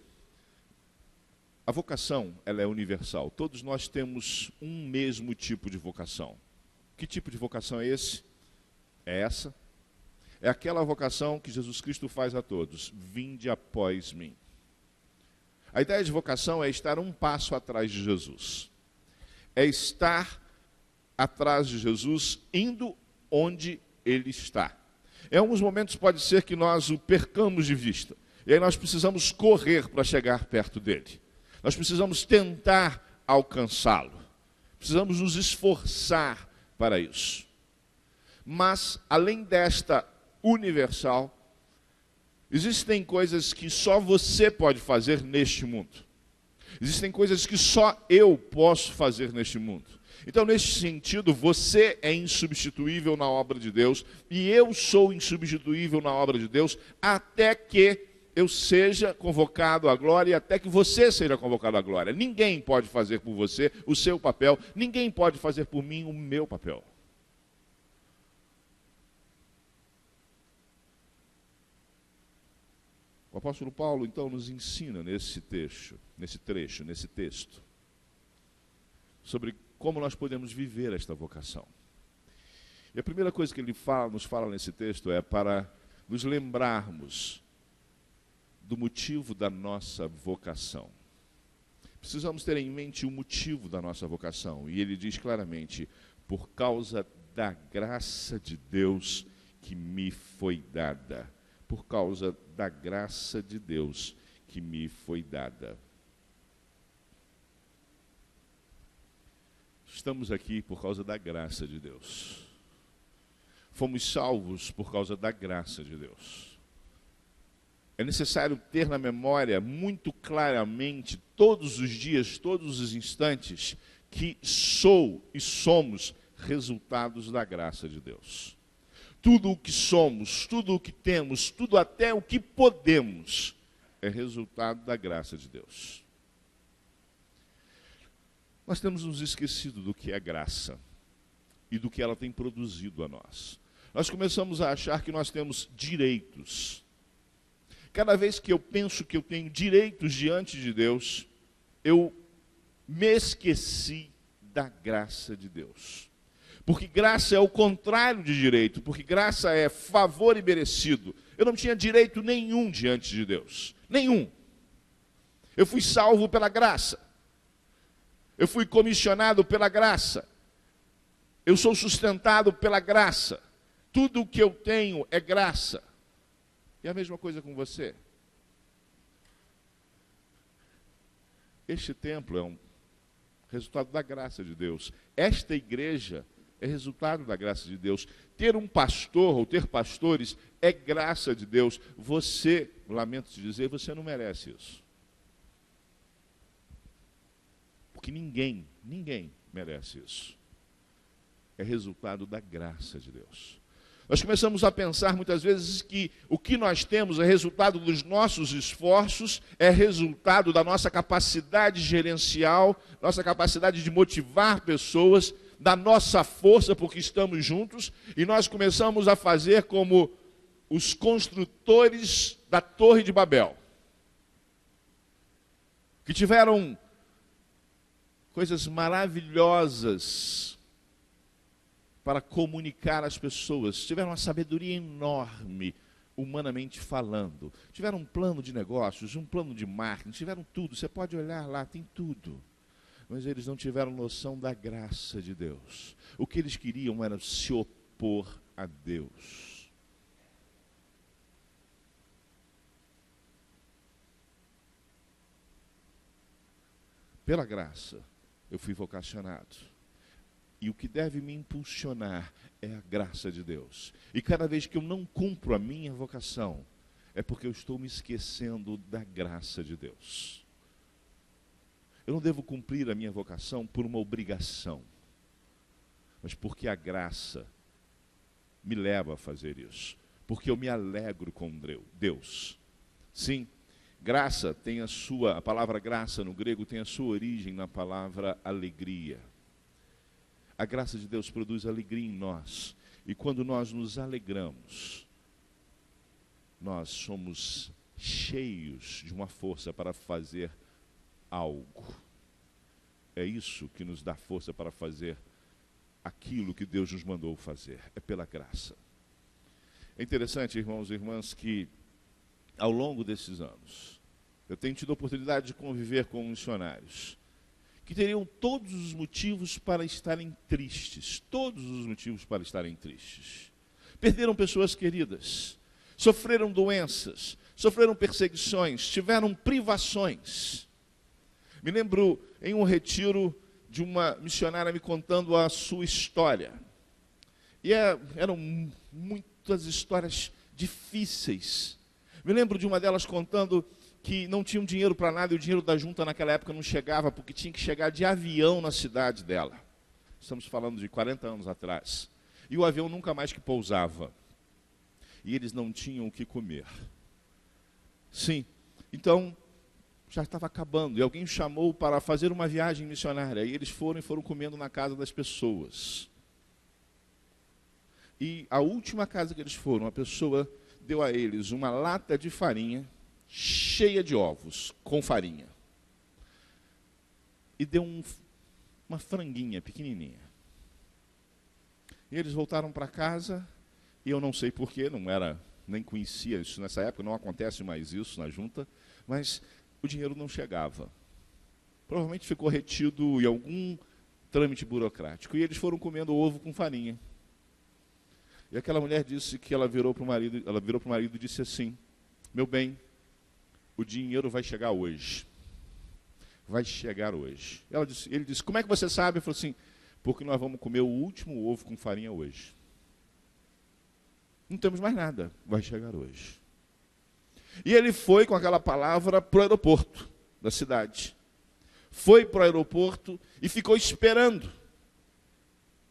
a vocação, ela é universal. Todos nós temos um mesmo tipo de vocação. Que tipo de vocação é esse? É essa? É aquela vocação que Jesus Cristo faz a todos. Vinde após mim. A ideia de vocação é estar um passo atrás de Jesus. É estar atrás de Jesus, indo onde ele está. Em alguns momentos pode ser que nós o percamos de vista. E aí nós precisamos correr para chegar perto dele. Nós precisamos tentar alcançá-lo. Precisamos nos esforçar para isso. Mas, além desta universal, existem coisas que só você pode fazer neste mundo. Existem coisas que só eu posso fazer neste mundo. Então, neste sentido, você é insubstituível na obra de Deus e eu sou insubstituível na obra de Deus até que eu seja convocado à glória e até que você seja convocado à glória. Ninguém pode fazer por você o seu papel, ninguém pode fazer por mim o meu papel. O apóstolo Paulo, então, nos ensina nesse texto, sobre como nós podemos viver esta vocação. E a primeira coisa que ele nos fala nesse texto é para nos lembrarmos do motivo da nossa vocação. Precisamos ter em mente o motivo da nossa vocação. E ele diz claramente, por causa da graça de Deus que me foi dada. Por causa da graça de Deus que me foi dada. Estamos aqui por causa da graça de Deus. Fomos salvos por causa da graça de Deus. É necessário ter na memória muito claramente, todos os dias, todos os instantes, que sou e somos resultados da graça de Deus. Tudo o que somos, tudo o que temos, tudo até o que podemos, é resultado da graça de Deus. Nós temos nos esquecido do que é graça e do que ela tem produzido a nós. Nós começamos a achar que nós temos direitos. Cada vez que eu penso que eu tenho direitos diante de Deus, eu me esqueci da graça de Deus. Porque graça é o contrário de direito, porque graça é favor imerecido. Eu não tinha direito nenhum diante de Deus. Nenhum. Eu fui salvo pela graça. Eu fui comissionado pela graça. Eu sou sustentado pela graça. Tudo o que eu tenho é graça. E a mesma coisa com você. Este templo é um resultado da graça de Deus. Esta igreja é resultado da graça de Deus. Ter um pastor ou ter pastores é graça de Deus. Você, lamento te dizer, você não merece isso. Porque ninguém merece isso. é resultado da graça de Deus. Nós começamos a pensar muitas vezes que o que nós temos é resultado dos nossos esforços, é resultado da nossa capacidade gerencial, nossa capacidade de motivar pessoas, da nossa força porque estamos juntos, e nós começamos a fazer como os construtores da Torre de Babel, que tiveram coisas maravilhosas para comunicar às pessoas, tiveram uma sabedoria enorme, humanamente falando, tiveram um plano de negócios, um plano de marketing, tiveram tudo, você pode olhar lá, tem tudo, mas eles não tiveram noção da graça de Deus. O que eles queriam era se opor a Deus. Pela graça, eu fui vocacionado. E o que deve me impulsionar é a graça de Deus. E cada vez que eu não cumpro a minha vocação, é porque eu estou me esquecendo da graça de Deus. Eu não devo cumprir a minha vocação por uma obrigação, mas porque a graça me leva a fazer isso. Porque eu me alegro com Deus. Sim, graça tem a palavra graça no grego tem a sua origem na palavra alegria. A graça de Deus produz alegria em nós. E quando nós nos alegramos, nós somos cheios de uma força para fazer algo. É isso que nos dá força para fazer aquilo que Deus nos mandou fazer. É pela graça. É interessante, irmãos e irmãs, que ao longo desses anos, eu tenho tido a oportunidade de conviver com missionários que teriam todos os motivos para estarem tristes, todos os motivos para estarem tristes. Perderam pessoas queridas, sofreram doenças, sofreram perseguições, tiveram privações. Me lembro em um retiro de uma missionária me contando a sua história. E eram muitas histórias difíceis. Me lembro de uma delas contando que não tinham dinheiro para nada, e o dinheiro da junta naquela época não chegava, porque tinha que chegar de avião na cidade dela. Estamos falando de 40 anos atrás. E o avião nunca mais que pousava. E eles não tinham o que comer. Sim, então já estava acabando, e alguém chamou para fazer uma viagem missionária, e eles foram comendo na casa das pessoas. E a última casa que eles foram, a pessoa deu a eles uma lata de farinha, cheia de ovos, com farinha. E deu uma franguinha pequenininha. E eles voltaram para casa, e eu não sei porquê, nem conhecia isso nessa época, não acontece mais isso na junta, mas o dinheiro não chegava. Provavelmente ficou retido em algum trâmite burocrático. E eles foram comendo ovo com farinha. E aquela mulher disse que ela virou para o marido e disse assim: meu bem, o dinheiro vai chegar hoje. Vai chegar hoje. Ele disse, como é que você sabe? Ele falou assim, porque nós vamos comer o último ovo com farinha hoje. Não temos mais nada, vai chegar hoje. E ele foi com aquela palavra para o aeroporto da cidade. Foi para o aeroporto e ficou esperando.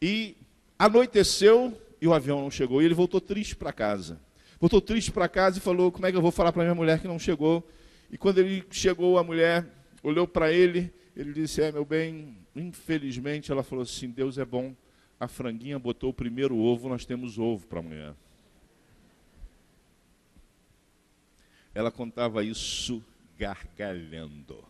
E anoiteceu e o avião não chegou. E ele voltou triste para casa. Voltou triste para casa e falou, como é que eu vou falar para minha mulher que não chegou? E quando ele chegou, a mulher olhou para ele, ele disse, meu bem, infelizmente, ela falou assim, Deus é bom, a franguinha botou o primeiro ovo, nós temos ovo para amanhã. Ela contava isso gargalhando.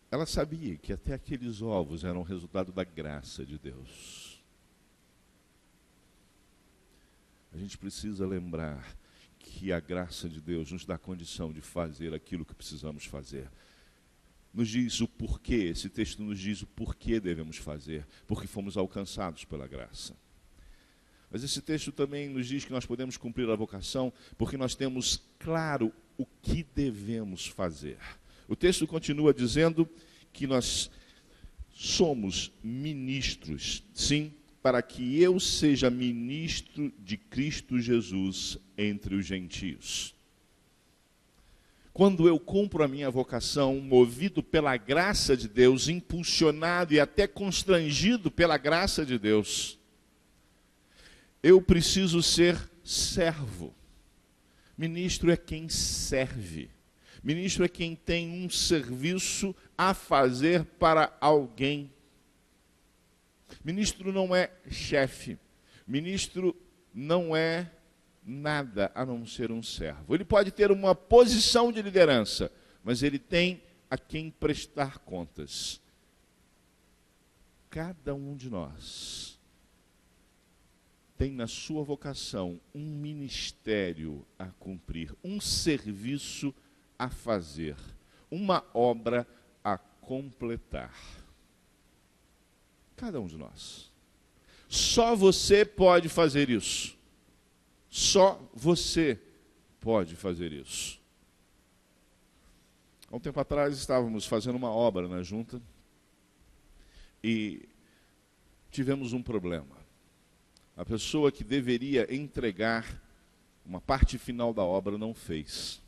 Ela sabia que até aqueles ovos eram resultado da graça de Deus. A gente precisa lembrar que a graça de Deus nos dá condição de fazer aquilo que precisamos fazer. Nos diz o porquê, esse texto nos diz o porquê devemos fazer, porque fomos alcançados pela graça. Mas esse texto também nos diz que nós podemos cumprir a vocação porque nós temos claro o que devemos fazer. O texto continua dizendo que nós somos ministros, sim, para que eu seja ministro de Cristo Jesus entre os gentios. quando eu cumpro a minha vocação, movido pela graça de Deus, impulsionado e até constrangido pela graça de Deus, eu preciso ser servo. Ministro é quem serve. Ministro é quem tem um serviço a fazer para alguém. Ministro não é chefe. Ministro não é nada a não ser um servo. Ele pode ter uma posição de liderança, mas ele tem a quem prestar contas. Cada um de nós tem na sua vocação um ministério a cumprir, um serviço a fazer, uma obra a completar. Cada um de nós. Só você pode fazer isso. Só você pode fazer isso. Há um tempo atrás estávamos fazendo uma obra na junta e tivemos um problema. A pessoa que deveria entregar uma parte final da obra não fez.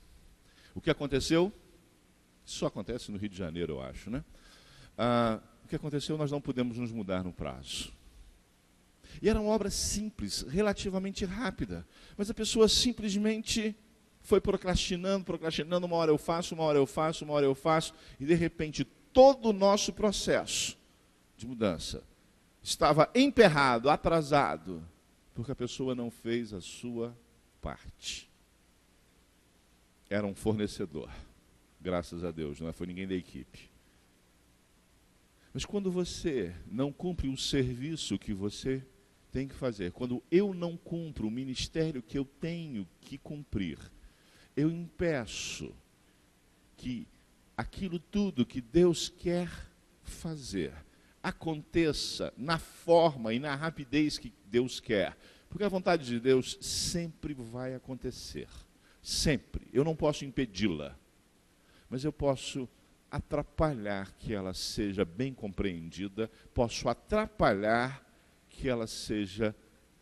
O que aconteceu? Isso acontece no Rio de Janeiro, eu acho, né? O que aconteceu? Nós não pudemos nos mudar no prazo. E era uma obra simples, relativamente rápida. Mas a pessoa simplesmente foi procrastinando, uma hora eu faço, uma hora eu faço, uma hora eu faço. E de repente todo o nosso processo de mudança estava emperrado, atrasado, porque a pessoa não fez a sua parte. Era um fornecedor, graças a Deus, não foi ninguém da equipe. Mas quando você não cumpre o serviço que você tem que fazer, quando eu não cumpro o ministério que eu tenho que cumprir, eu impeço que aquilo tudo que Deus quer fazer aconteça na forma e na rapidez que Deus quer. Porque a vontade de Deus sempre vai acontecer. Sempre. Eu não posso impedi-la, mas eu posso atrapalhar que ela seja bem compreendida, posso atrapalhar que ela seja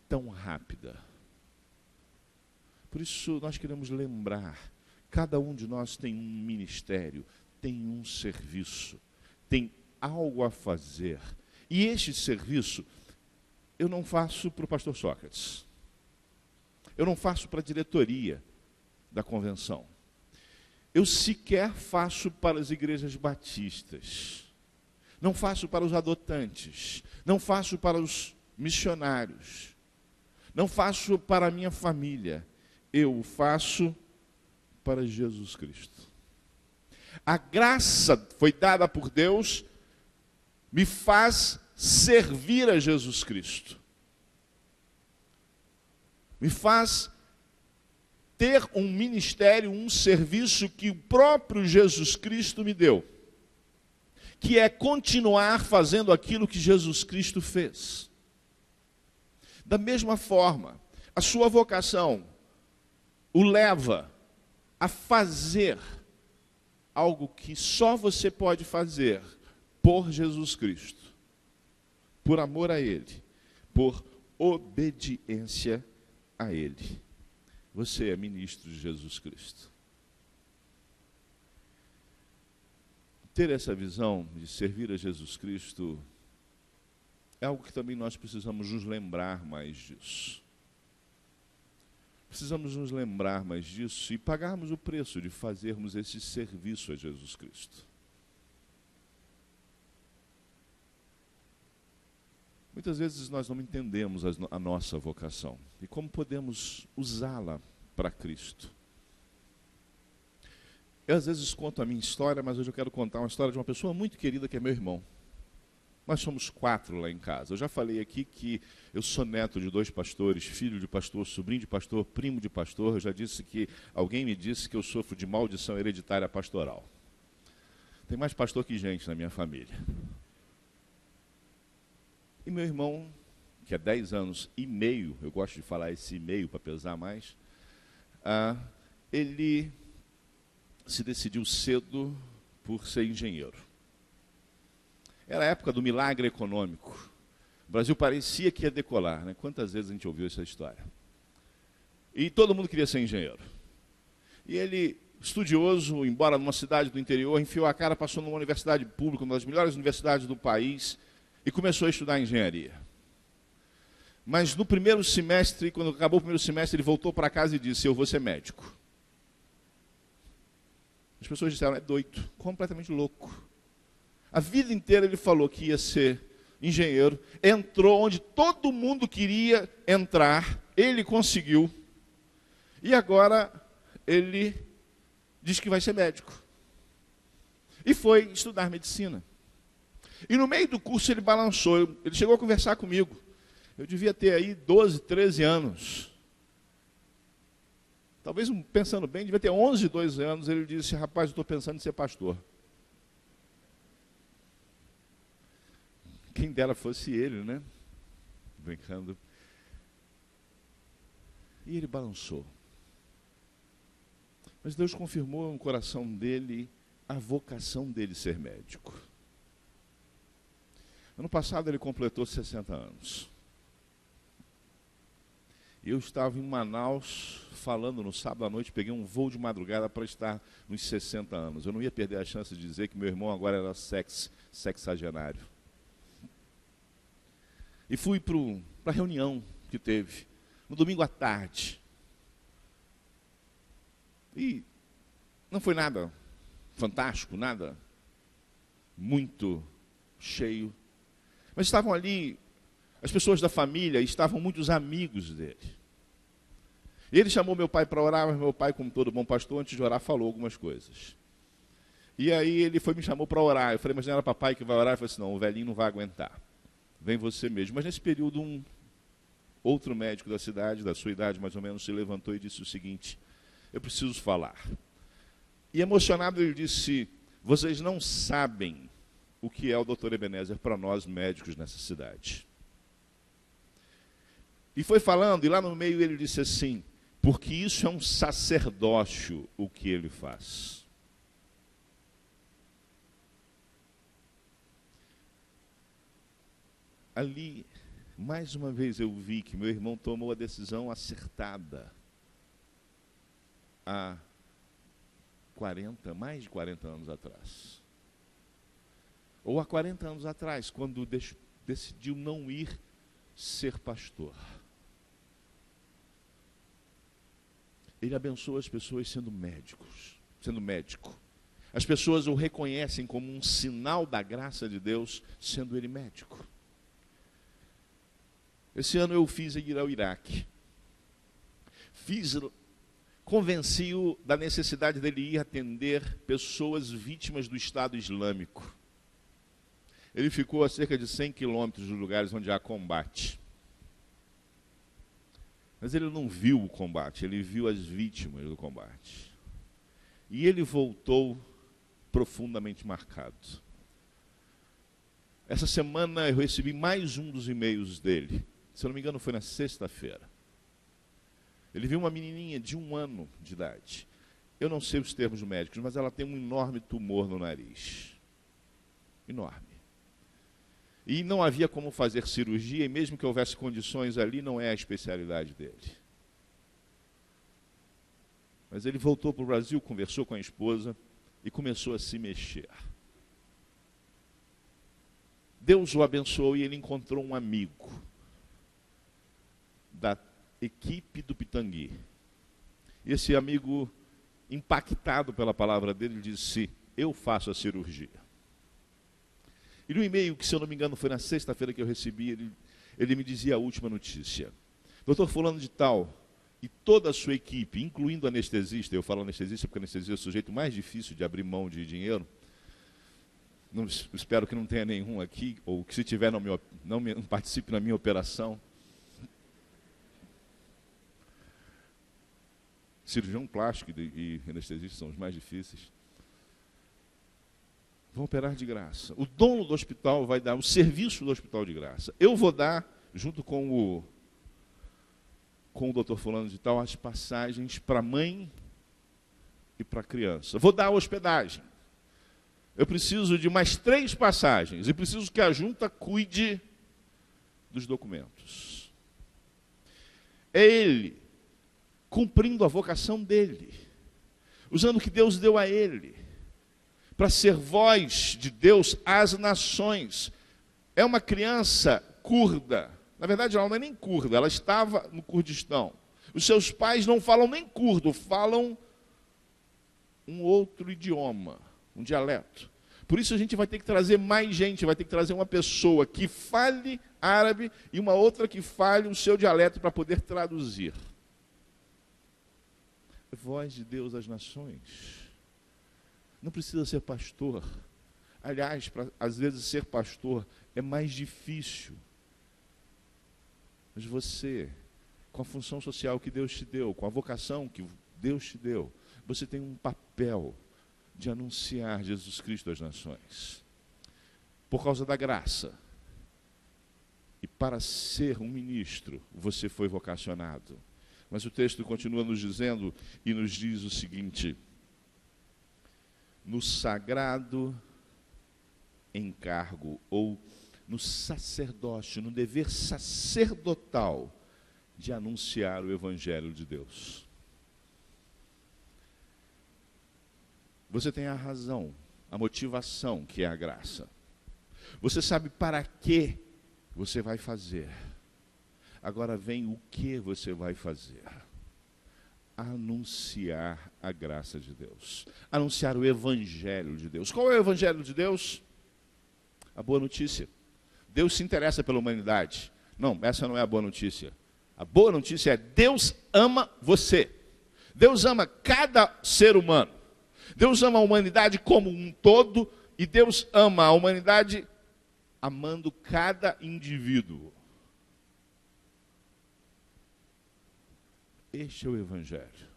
tão rápida. Por isso nós queremos lembrar, cada um de nós tem um ministério, tem um serviço, tem algo a fazer. E este serviço eu não faço para o pastor Sócrates. Eu não faço para a diretoria da convenção. Eu sequer faço para as igrejas batistas. Não faço para os adotantes. Não faço para os missionários. Não faço para a minha família. Eu faço para Jesus Cristo. A graça foi dada por Deus, me faz servir a Jesus Cristo. Me faz ter um ministério, um serviço que o próprio Jesus Cristo me deu, que é continuar fazendo aquilo que Jesus Cristo fez. Da mesma forma, a sua vocação o leva a fazer algo que só você pode fazer por Jesus Cristo, por amor a Ele, por obediência a Ele. Você é ministro de Jesus Cristo. Ter essa visão de servir a Jesus Cristo é algo que também nós precisamos nos lembrar mais disso. Precisamos nos lembrar mais disso e pagarmos o preço de fazermos esse serviço a Jesus Cristo. Muitas vezes nós não entendemos a nossa vocação e como podemos usá-la para Cristo. Eu às vezes conto a minha história, mas hoje eu quero contar uma história de uma pessoa muito querida que é meu irmão. Nós somos 4 lá em casa. Eu já falei aqui que eu sou neto de 2 pastores, filho de pastor, sobrinho de pastor, primo de pastor. Eu já disse que alguém me disse que eu sofro de maldição hereditária pastoral. Tem mais pastor que gente na minha família. E meu irmão, que é 10 anos e meio, eu gosto de falar esse meio para pesar mais, ele se decidiu cedo por ser engenheiro. Era a época do milagre econômico. O Brasil parecia que ia decolar, né? Quantas vezes a gente ouviu essa história? E todo mundo queria ser engenheiro. E ele estudioso, embora numa cidade do interior, enfiou a cara, passou numa universidade pública, uma das melhores universidades do país, e começou a estudar engenharia. Mas no primeiro semestre, quando acabou o primeiro semestre, ele voltou para casa e disse: eu vou ser médico. As pessoas disseram: é doido, completamente louco. A vida inteira ele falou que ia ser engenheiro, entrou onde todo mundo queria entrar, ele conseguiu, e agora ele diz que vai ser médico. E foi estudar medicina. E no meio do curso ele balançou, ele chegou a conversar comigo. Eu devia ter aí 12, 13 anos. Talvez, pensando bem, devia ter 11, 12 anos. Ele disse: rapaz, eu estou pensando em ser pastor. Quem dera fosse ele, né? Brincando. E ele balançou. Mas Deus confirmou no coração dele a vocação dele ser médico. Ano passado ele completou 60 anos. Eu estava em Manaus falando no sábado à noite, peguei um voo de madrugada para estar nos 60 anos. Eu não ia perder a chance de dizer que meu irmão agora era sexagenário. E fui para a reunião que teve, no domingo à tarde. E não foi nada fantástico, nada muito cheio. Mas estavam ali as pessoas da família, estavam muitos amigos dele. E ele chamou meu pai para orar, mas meu pai, como todo bom pastor, antes de orar, falou algumas coisas. E aí ele me chamou para orar. Eu falei: mas não era papai que vai orar? Ele falou assim: não, o velhinho não vai aguentar. Vem você mesmo. Mas nesse período, um outro médico da cidade, da sua idade mais ou menos, se levantou e disse o seguinte: eu preciso falar. E emocionado ele disse: vocês não sabem o que é o Dr. Ebenezer para nós médicos nessa cidade. E foi falando, e lá no meio ele disse assim: porque isso é um sacerdócio o que ele faz. Ali, mais uma vez eu vi que meu irmão tomou a decisão acertada há mais de 40 anos atrás. Ou há 40 anos atrás, quando decidiu não ir ser pastor. Ele abençoa as pessoas sendo médico. As pessoas o reconhecem como um sinal da graça de Deus, sendo ele médico. Esse ano eu fiz ir ao Iraque. Convenci-o da necessidade dele ir atender pessoas vítimas do Estado Islâmico. Ele ficou a cerca de 100 quilômetros dos lugares onde há combate. Mas ele não viu o combate, ele viu as vítimas do combate. E ele voltou profundamente marcado. Essa semana eu recebi mais um dos e-mails dele. Se eu não me engano, foi na sexta-feira. Ele viu uma menininha de 1 ano de idade. Eu não sei os termos médicos, mas ela tem um enorme tumor no nariz. Enorme. E não havia como fazer cirurgia, e mesmo que houvesse condições ali, não é a especialidade dele. Mas ele voltou para o Brasil, conversou com a esposa e começou a se mexer. Deus o abençoou e ele encontrou um amigo da equipe do Pitangui. E esse amigo, impactado pela palavra dele, disse: eu faço a cirurgia. E no e-mail, que se eu não me engano foi na sexta-feira que eu recebi, ele me dizia a última notícia: doutor fulano de tal e toda a sua equipe, incluindo anestesista, eu falo anestesista porque anestesista é o sujeito mais difícil de abrir mão de dinheiro, não, espero que não tenha nenhum aqui, ou que se tiver não participe na minha operação. Cirurgião plástico e anestesista são os mais difíceis. Vão operar de graça. O dono do hospital vai dar o serviço do hospital de graça. Eu vou dar, junto com o doutor fulano de tal, as passagens para a mãe e para a criança. Vou dar a hospedagem. Eu preciso de mais 3 passagens e preciso que a junta cuide dos documentos. É ele cumprindo a vocação dele. usando o que Deus deu a ele, para ser voz de Deus às nações. É uma criança curda. Na verdade, ela não é nem curda, ela estava no Kurdistão. Os seus pais não falam nem curdo, falam um outro idioma, um dialeto. Por isso a gente vai ter que trazer mais gente, vai ter que trazer uma pessoa que fale árabe e uma outra que fale o seu dialeto para poder traduzir. Voz de Deus às nações. Não precisa ser pastor. Aliás, às vezes ser pastor é mais difícil. Mas você, com a função social que Deus te deu, com a vocação que Deus te deu, você tem um papel de anunciar Jesus Cristo às nações. Por causa da graça. E para ser um ministro, você foi vocacionado. Mas o texto continua nos dizendo e nos diz o seguinte: no sagrado encargo, ou no sacerdócio, no dever sacerdotal de anunciar o Evangelho de Deus. Você tem a razão, a motivação, que é a graça. Você sabe para que você vai fazer. Agora vem o que você vai fazer. Anunciar a graça de Deus. Anunciar o Evangelho de Deus. Qual é o Evangelho de Deus? A boa notícia. Deus se interessa pela humanidade. Não, essa não é a boa notícia. A boa notícia é: Deus ama você. Deus ama cada ser humano. Deus ama a humanidade como um todo, e Deus ama a humanidade amando cada indivíduo. Este é o Evangelho.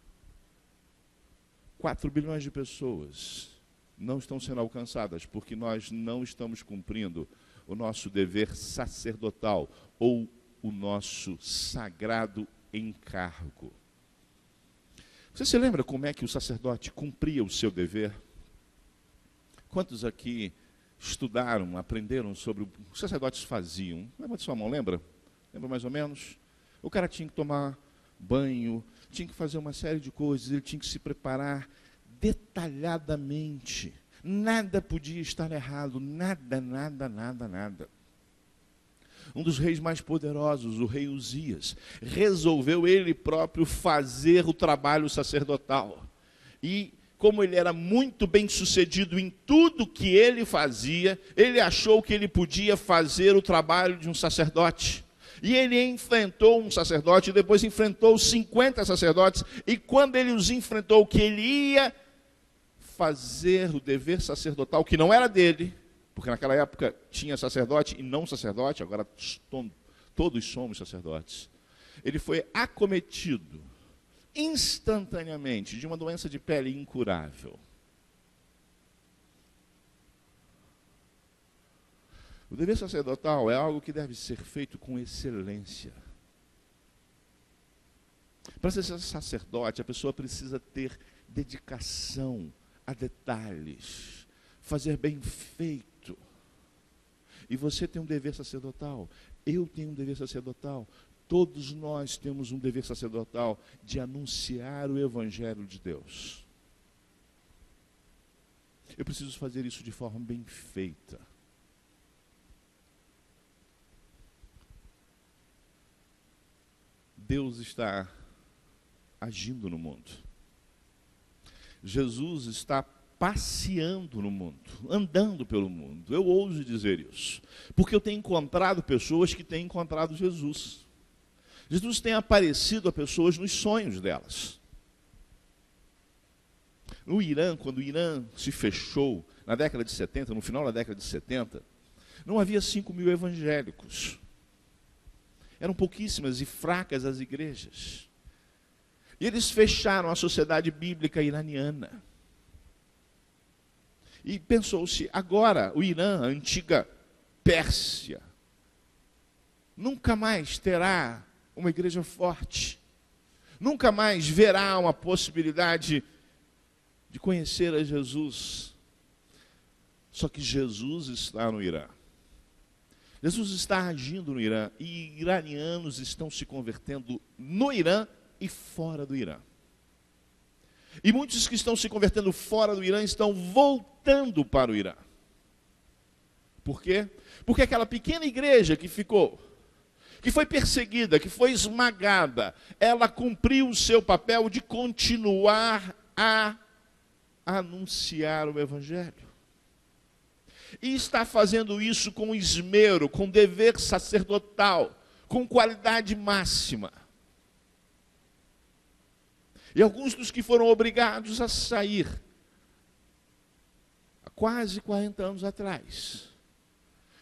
4 bilhões de pessoas não estão sendo alcançadas porque nós não estamos cumprindo o nosso dever sacerdotal ou o nosso sagrado encargo. Você se lembra como é que o sacerdote cumpria o seu dever? Quantos aqui estudaram, aprenderam sobre o que os sacerdotes faziam? Lembra de sua mão, lembra? Lembra mais ou menos? O cara tinha que tomar banho, tinha que fazer uma série de coisas, ele tinha que se preparar detalhadamente. Nada podia estar errado, nada. Um dos reis mais poderosos, o rei Uzias, resolveu ele próprio fazer o trabalho sacerdotal. E como ele era muito bem sucedido em tudo que ele fazia, ele achou que ele podia fazer o trabalho de um sacerdote. E ele enfrentou um sacerdote, e depois enfrentou 50 sacerdotes, e quando ele os enfrentou, que ele ia fazer o dever sacerdotal, que não era dele, porque naquela época tinha sacerdote e não sacerdote, agora todos somos sacerdotes. Ele foi acometido instantaneamente de uma doença de pele incurável. O dever sacerdotal é algo que deve ser feito com excelência. Para ser sacerdote, a pessoa precisa ter dedicação a detalhes, fazer bem feito. E você tem um dever sacerdotal, eu tenho um dever sacerdotal, todos nós temos um dever sacerdotal de anunciar o Evangelho de Deus. Eu preciso fazer isso de forma bem feita. Deus está agindo no mundo. Jesus está passeando no mundo, andando pelo mundo. Eu ouso dizer isso, porque eu tenho encontrado pessoas que têm encontrado Jesus. Jesus tem aparecido a pessoas nos sonhos delas. No Irã, quando o Irã se fechou, na década de 70, no final da década de 70, não havia 5.000 evangélicos. Eram pouquíssimas e fracas as igrejas. E eles fecharam a sociedade bíblica iraniana. E pensou-se, agora o Irã, a antiga Pérsia, nunca mais terá uma igreja forte. Nunca mais verá uma possibilidade de conhecer a Jesus. Só que Jesus está no Irã. Jesus está agindo no Irã. E iranianos estão se convertendo no Irã e fora do Irã. E muitos que estão se convertendo fora do Irã estão voltando para o Irã. Por quê? Porque aquela pequena igreja que ficou, que foi perseguida, que foi esmagada, ela cumpriu o seu papel de continuar a anunciar o Evangelho. E está fazendo isso com esmero, com dever sacerdotal, com qualidade máxima. E alguns dos que foram obrigados a sair, há quase 40 anos atrás,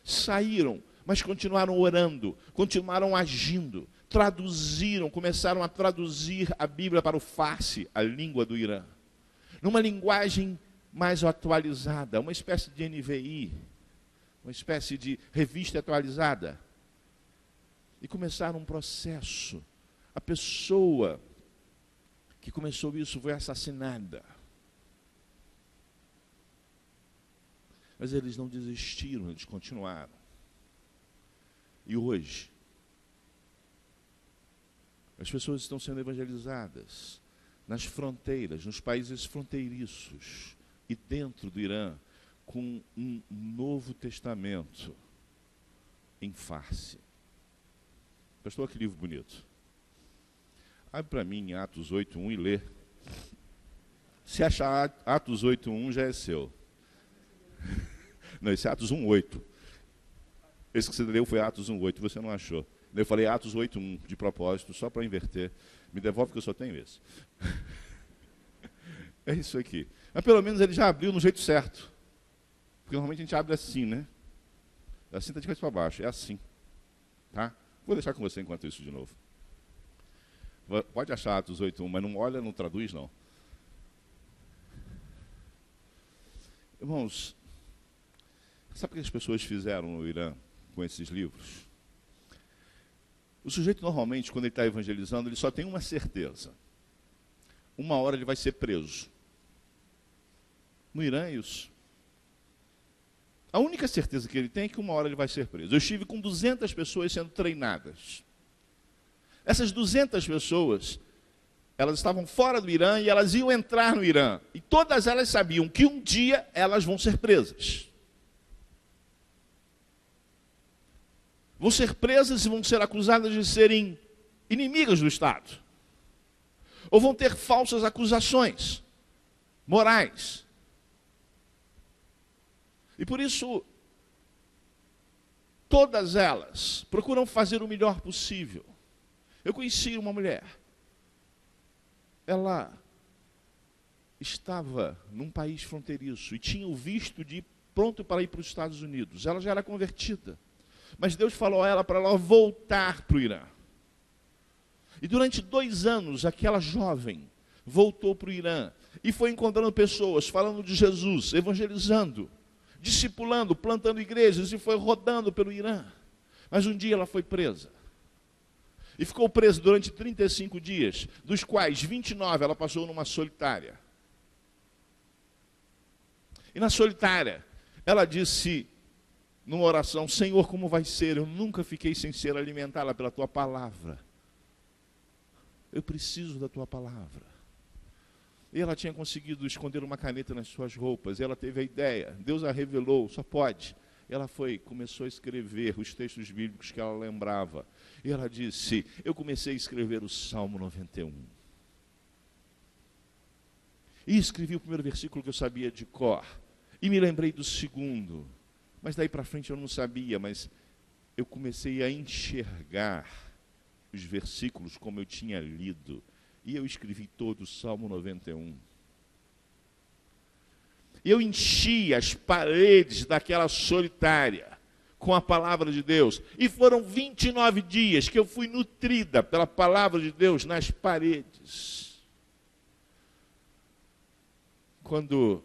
saíram, mas continuaram orando, continuaram agindo, traduziram, começaram a traduzir a Bíblia para o Farsi, a língua do Irã, numa linguagem mais atualizada, uma espécie de NVI, uma espécie de revista atualizada. E começaram um processo. A pessoa que começou isso foi assassinada. Mas eles não desistiram, eles continuaram. E hoje, as pessoas estão sendo evangelizadas nas fronteiras, nos países fronteiriços e dentro do Irã, com um Novo Testamento em Farsi. Pastor, que livro bonito. Abre para mim Atos 8:1 e lê. Se achar Atos 8:1 já é seu. Não, esse é Atos 1:8. Esse que você leu foi Atos 1:8, você não achou. Eu falei Atos 8:1 de propósito, só para inverter. Me devolve que eu só tenho esse. É isso aqui. Mas pelo menos ele já abriu no jeito certo. Porque normalmente a gente abre assim, né? Assim está de cabeça para baixo, é assim. Tá? Vou deixar com você enquanto isso de novo. Pode achar Atos 8:1, mas não olha, não traduz, não. Irmãos, sabe o que as pessoas fizeram no Irã com esses livros? O sujeito, normalmente, quando ele está evangelizando, ele só tem uma certeza. Uma hora ele vai ser preso. No Irã é isso. A única certeza que ele tem é que uma hora ele vai ser preso. Eu estive com 200 pessoas sendo treinadas. Essas 200 pessoas, elas estavam fora do Irã e elas iam entrar no Irã. E todas elas sabiam que um dia elas vão ser presas. Vão ser presas e vão ser acusadas de serem inimigas do Estado. Ou vão ter falsas acusações morais. E por isso, todas elas procuram fazer o melhor possível. Eu conheci uma mulher. Ela estava num país fronteiriço e tinha o visto de ir pronto para ir para os Estados Unidos. Ela já era convertida. Mas Deus falou a ela para ela voltar para o Irã. E durante 2 anos, aquela jovem voltou para o Irã e foi encontrando pessoas, falando de Jesus, evangelizando, discipulando, plantando igrejas e foi rodando pelo Irã. Mas um dia ela foi presa. E ficou presa durante 35 dias, dos quais 29 ela passou numa solitária. E na solitária, ela disse numa oração: Senhor, como vai ser? Eu nunca fiquei sem ser alimentada pela Tua palavra. Eu preciso da Tua palavra. E ela tinha conseguido esconder uma caneta nas suas roupas. E ela teve a ideia. Deus a revelou, só pode. Ela começou a escrever os textos bíblicos que ela lembrava. E ela disse: eu comecei a escrever o Salmo 91. E escrevi o primeiro versículo que eu sabia de cor. E me lembrei do segundo. Mas daí para frente eu não sabia, mas eu comecei a enxergar os versículos como eu tinha lido. E eu escrevi todo o Salmo 91. Eu enchi as paredes daquela solitária com a palavra de Deus. E foram 29 dias que eu fui nutrida pela palavra de Deus nas paredes. Quando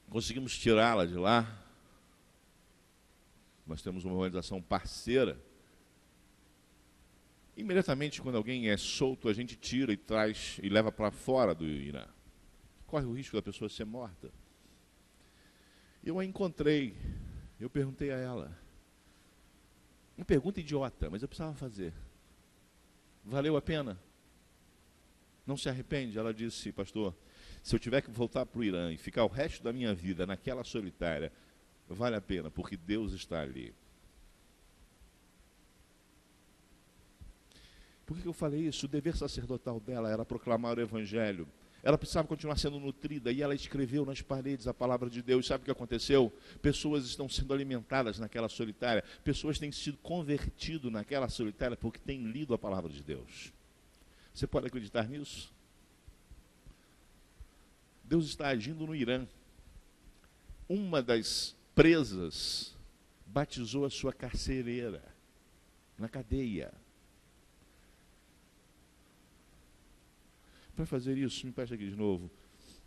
conseguimos tirá-la de lá, nós temos uma organização parceira. Imediatamente, quando alguém é solto, a gente tira e traz e leva para fora do Irã. Corre o risco da pessoa ser morta. Eu a encontrei, eu perguntei a ela, uma pergunta idiota, mas eu precisava fazer: valeu a pena? Não se arrepende? Ela disse: pastor, Se eu tiver que voltar para o Irã e ficar o resto da minha vida naquela solitária, vale a pena, porque Deus está ali. Por que eu falei isso? O dever sacerdotal dela era proclamar o Evangelho. Ela precisava continuar sendo nutrida e ela escreveu nas paredes a palavra de Deus. Sabe o que aconteceu? Pessoas estão sendo alimentadas naquela solitária. Pessoas têm sido convertidas naquela solitária porque têm lido a palavra de Deus. Você pode acreditar nisso? Deus está agindo no Irã. Uma das presas batizou a sua carcereira na cadeia. Para fazer isso, me presta aqui de novo,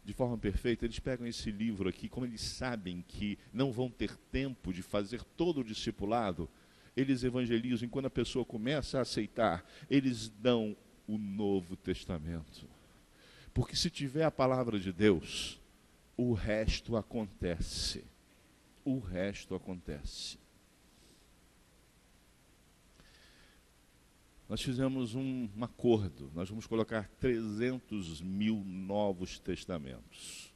de forma perfeita, eles pegam esse livro aqui, como eles sabem que não vão ter tempo de fazer todo o discipulado, eles evangelizam, e quando a pessoa começa a aceitar, eles dão o Novo Testamento. Porque se tiver a palavra de Deus, o resto acontece. O resto acontece. Nós fizemos um acordo, nós vamos colocar 300 mil novos testamentos,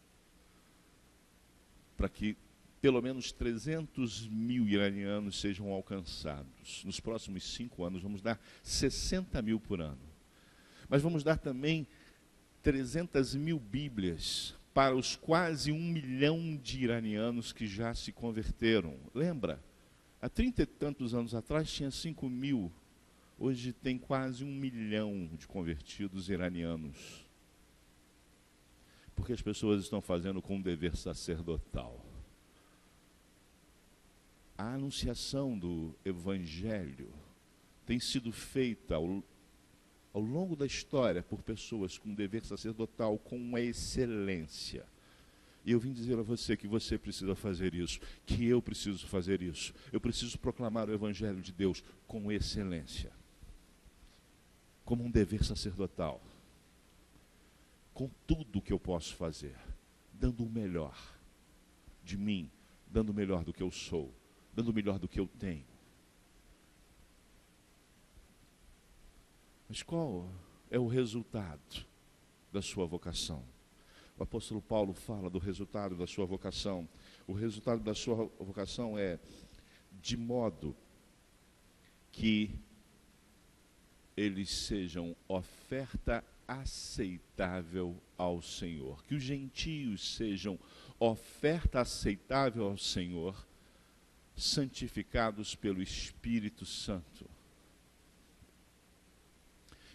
para que pelo menos 300 mil iranianos sejam alcançados. Nos próximos 5 anos vamos dar 60 mil por ano. Mas vamos dar também 300 mil Bíblias para os quase 1 milhão de iranianos que já se converteram. Lembra? Há 30 e tantos anos atrás tinha 5 mil. Hoje tem quase 1 milhão de convertidos iranianos. Porque as pessoas estão fazendo com um dever sacerdotal. A anunciação do Evangelho tem sido feita ao longo da história por pessoas com dever sacerdotal, com uma excelência. E eu vim dizer a você que você precisa fazer isso, que eu preciso fazer isso. Eu preciso proclamar o Evangelho de Deus com excelência. Como um dever sacerdotal, com tudo que eu posso fazer, dando o melhor de mim, dando o melhor do que eu sou, dando o melhor do que eu tenho. Mas qual é o resultado da sua vocação? O apóstolo Paulo fala do resultado da sua vocação. O resultado da sua vocação é de modo que eles sejam oferta aceitável ao Senhor. Que os gentios sejam oferta aceitável ao Senhor, santificados pelo Espírito Santo.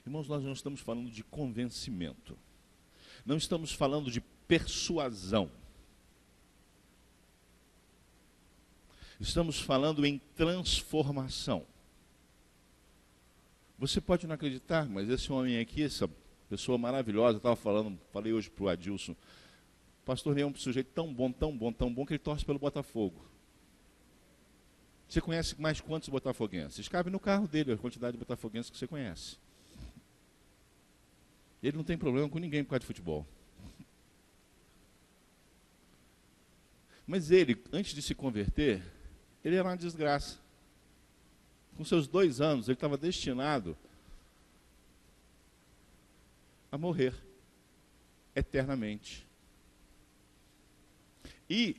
Irmãos, nós não estamos falando de convencimento. Não estamos falando de persuasão. Estamos falando em transformação. Você pode não acreditar, mas esse homem aqui, essa pessoa maravilhosa, falei hoje para o Adilson, o pastor Ney é um sujeito tão bom, que ele torce pelo Botafogo. Você conhece mais quantos botafoguenses? Cabe no carro dele a quantidade de botafoguenses que você conhece. Ele não tem problema com ninguém por causa de futebol. Mas ele, antes de se converter, ele era uma desgraça. Com seus 2 anos, ele estava destinado a morrer eternamente. E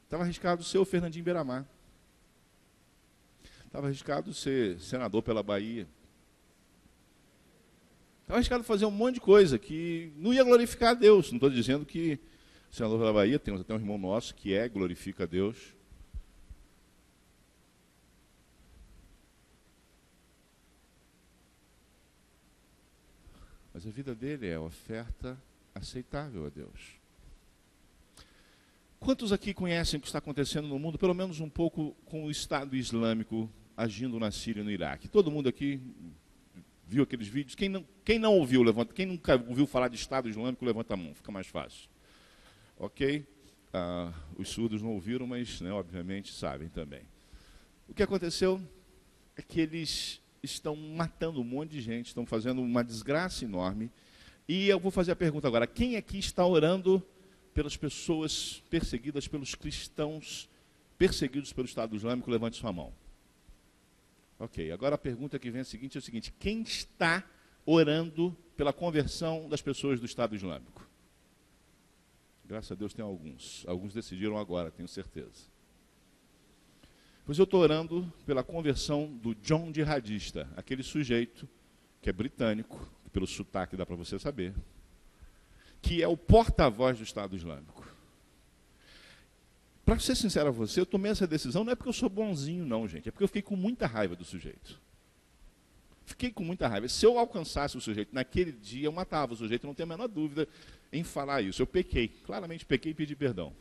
estava arriscado ser o Fernandinho Beiramar. Estava arriscado ser senador pela Bahia. Estava arriscado fazer um monte de coisa que não ia glorificar a Deus. Não estou dizendo que senador pela Bahia, temos até um irmão nosso que glorifica a Deus. Mas a vida dele é oferta aceitável a Deus. Quantos aqui conhecem o que está acontecendo no mundo, pelo menos um pouco, com o Estado Islâmico agindo na Síria e no Iraque? Todo mundo aqui viu aqueles vídeos? Quem não ouviu, levanta. Quem nunca ouviu falar de Estado Islâmico, levanta a mão, fica mais fácil. Ok? Os surdos não ouviram, mas, né, obviamente, sabem também. O que aconteceu é que eles estão matando um monte de gente, estão fazendo uma desgraça enorme. E eu vou fazer a pergunta agora: quem aqui está orando pelas pessoas perseguidas, pelos cristãos perseguidos pelo Estado Islâmico? Levante sua mão. Ok, agora a pergunta que vem é a seguinte: quem está orando pela conversão das pessoas do Estado Islâmico? Graças a Deus tem alguns. Alguns decidiram agora, tenho certeza. Pois eu estou orando pela conversão do John Jihadista, aquele sujeito que é britânico, que pelo sotaque dá para você saber, que é o porta-voz do Estado Islâmico. Para ser sincero a você, eu tomei essa decisão não é porque eu sou bonzinho não, gente, é porque eu fiquei com muita raiva do sujeito. Fiquei com muita raiva. Se eu alcançasse o sujeito naquele dia, eu matava o sujeito, não tenho a menor dúvida em falar isso. Eu pequei, claramente pequei e pedi perdão.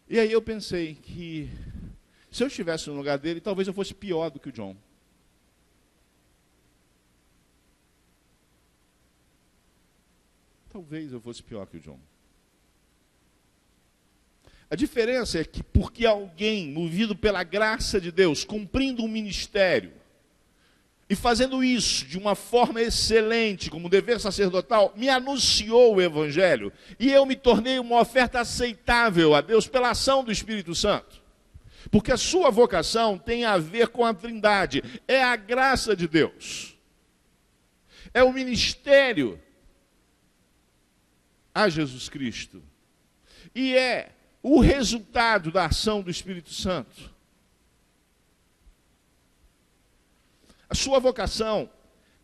E aí eu pensei que, se eu estivesse no lugar dele, talvez eu fosse pior do que o John. Talvez eu fosse pior que o John. A diferença é que porque alguém, movido pela graça de Deus, cumprindo um ministério, e fazendo isso de uma forma excelente, como dever sacerdotal, me anunciou o Evangelho, e eu me tornei uma oferta aceitável a Deus pela ação do Espírito Santo. Porque a sua vocação tem a ver com a Trindade, é a graça de Deus, é o ministério a Jesus Cristo, e é o resultado da ação do Espírito Santo. A sua vocação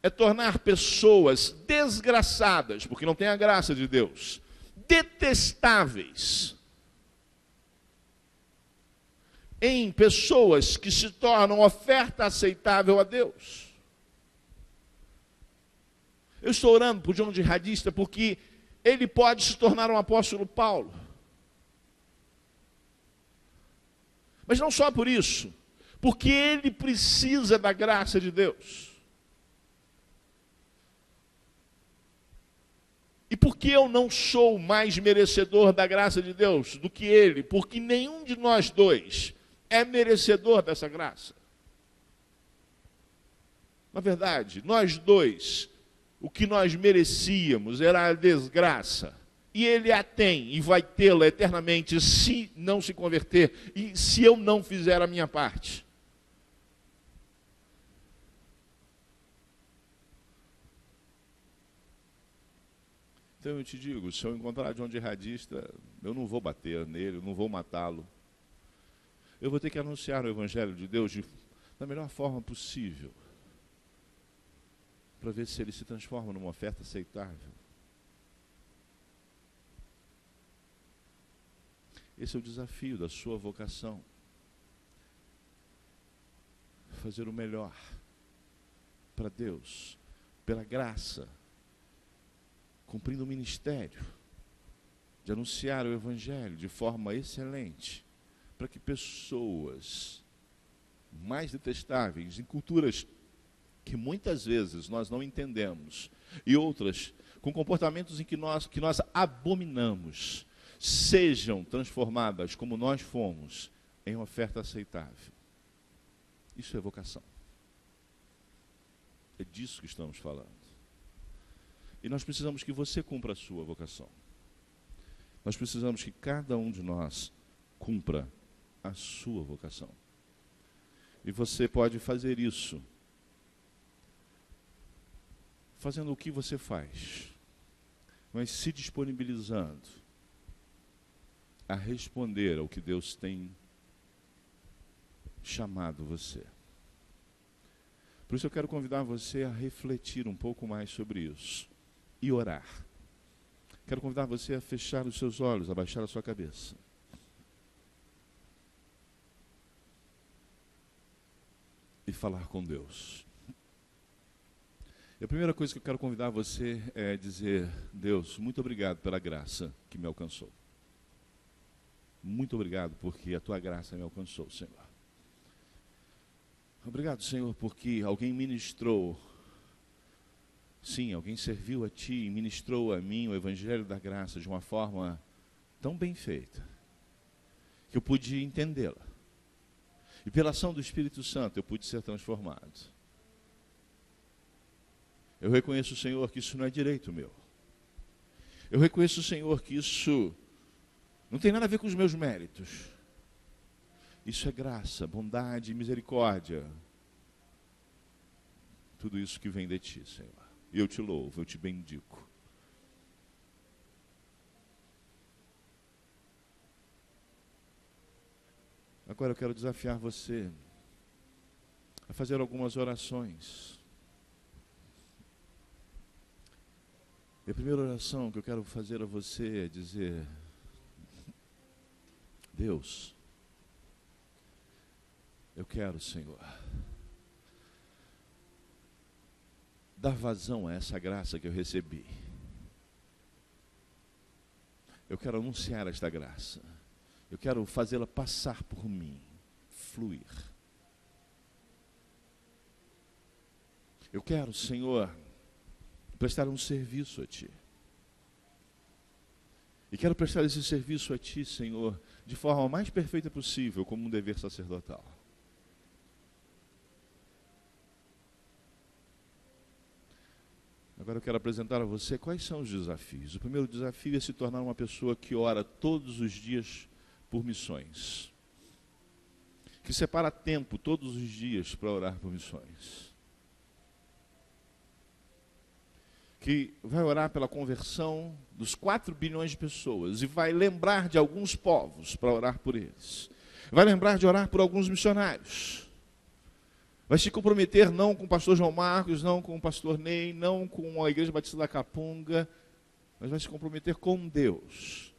é tornar pessoas desgraçadas, porque não tem a graça de Deus, detestáveis, em pessoas que se tornam oferta aceitável a Deus. Eu estou orando por John Jihadista porque ele pode se tornar um apóstolo Paulo. Mas não só por isso, porque ele precisa da graça de Deus. E porque eu não sou mais merecedor da graça de Deus do que ele, porque nenhum de nós dois é merecedor dessa graça. Na verdade, nós dois, o que nós merecíamos era a desgraça. E ele a tem e vai tê-la eternamente se não se converter e se eu não fizer a minha parte. Então eu te digo, se eu encontrar John Jihadista, eu não vou bater nele, eu não vou matá-lo. Eu vou ter que anunciar o Evangelho de Deus da melhor forma possível, para ver se ele se transforma numa oferta aceitável. Esse é o desafio da sua vocação. Fazer o melhor para Deus, pela graça, cumprindo o ministério de anunciar o Evangelho de forma excelente, para que pessoas mais detestáveis, em culturas que muitas vezes nós não entendemos, e outras com comportamentos em que nós abominamos, sejam transformadas como nós fomos, em oferta aceitável. Isso é vocação. É disso que estamos falando. E nós precisamos que você cumpra a sua vocação. Nós precisamos que cada um de nós cumpra a sua vocação. E você pode fazer isso fazendo o que você faz, mas se disponibilizando a responder ao que Deus tem chamado você. Por isso eu quero convidar você a refletir um pouco mais sobre isso e orar. Quero convidar você a fechar os seus olhos, a baixar a sua cabeça. E falar com Deus. E a primeira coisa que eu quero convidar você é dizer: Deus, muito obrigado pela graça que me alcançou. Muito obrigado porque a tua graça me alcançou, Senhor. Obrigado, Senhor, porque alguém ministrou, sim, alguém serviu a Ti e ministrou a mim o Evangelho da Graça de uma forma tão bem feita, que eu pude entendê-la. E pela ação do Espírito Santo eu pude ser transformado. Eu reconheço, Senhor, que isso não é direito meu. Eu reconheço, Senhor, que isso não tem nada a ver com os meus méritos. Isso é graça, bondade e misericórdia. Tudo isso que vem de Ti, Senhor. E eu te louvo, eu te bendigo. Agora eu quero desafiar você a fazer algumas orações. E a primeira oração que eu quero fazer a você é dizer: Deus, eu quero, Senhor, dar vazão a essa graça que eu recebi. Eu quero anunciar esta graça. Eu quero fazê-la passar por mim, fluir. Eu quero, Senhor, prestar um serviço a Ti. E quero prestar esse serviço a Ti, Senhor, de forma mais perfeita possível, como um dever sacerdotal. Agora eu quero apresentar a você quais são os desafios. O primeiro desafio é se tornar uma pessoa que ora todos os dias por missões. Que separa tempo todos os dias para orar por missões. Que vai orar pela conversão dos 4 bilhões de pessoas e vai lembrar de alguns povos para orar por eles. Vai lembrar de orar por alguns missionários. Vai se comprometer não com o pastor João Marcos, não com o pastor Ney, não com a Igreja Batista da Capunga, mas vai se comprometer com Deus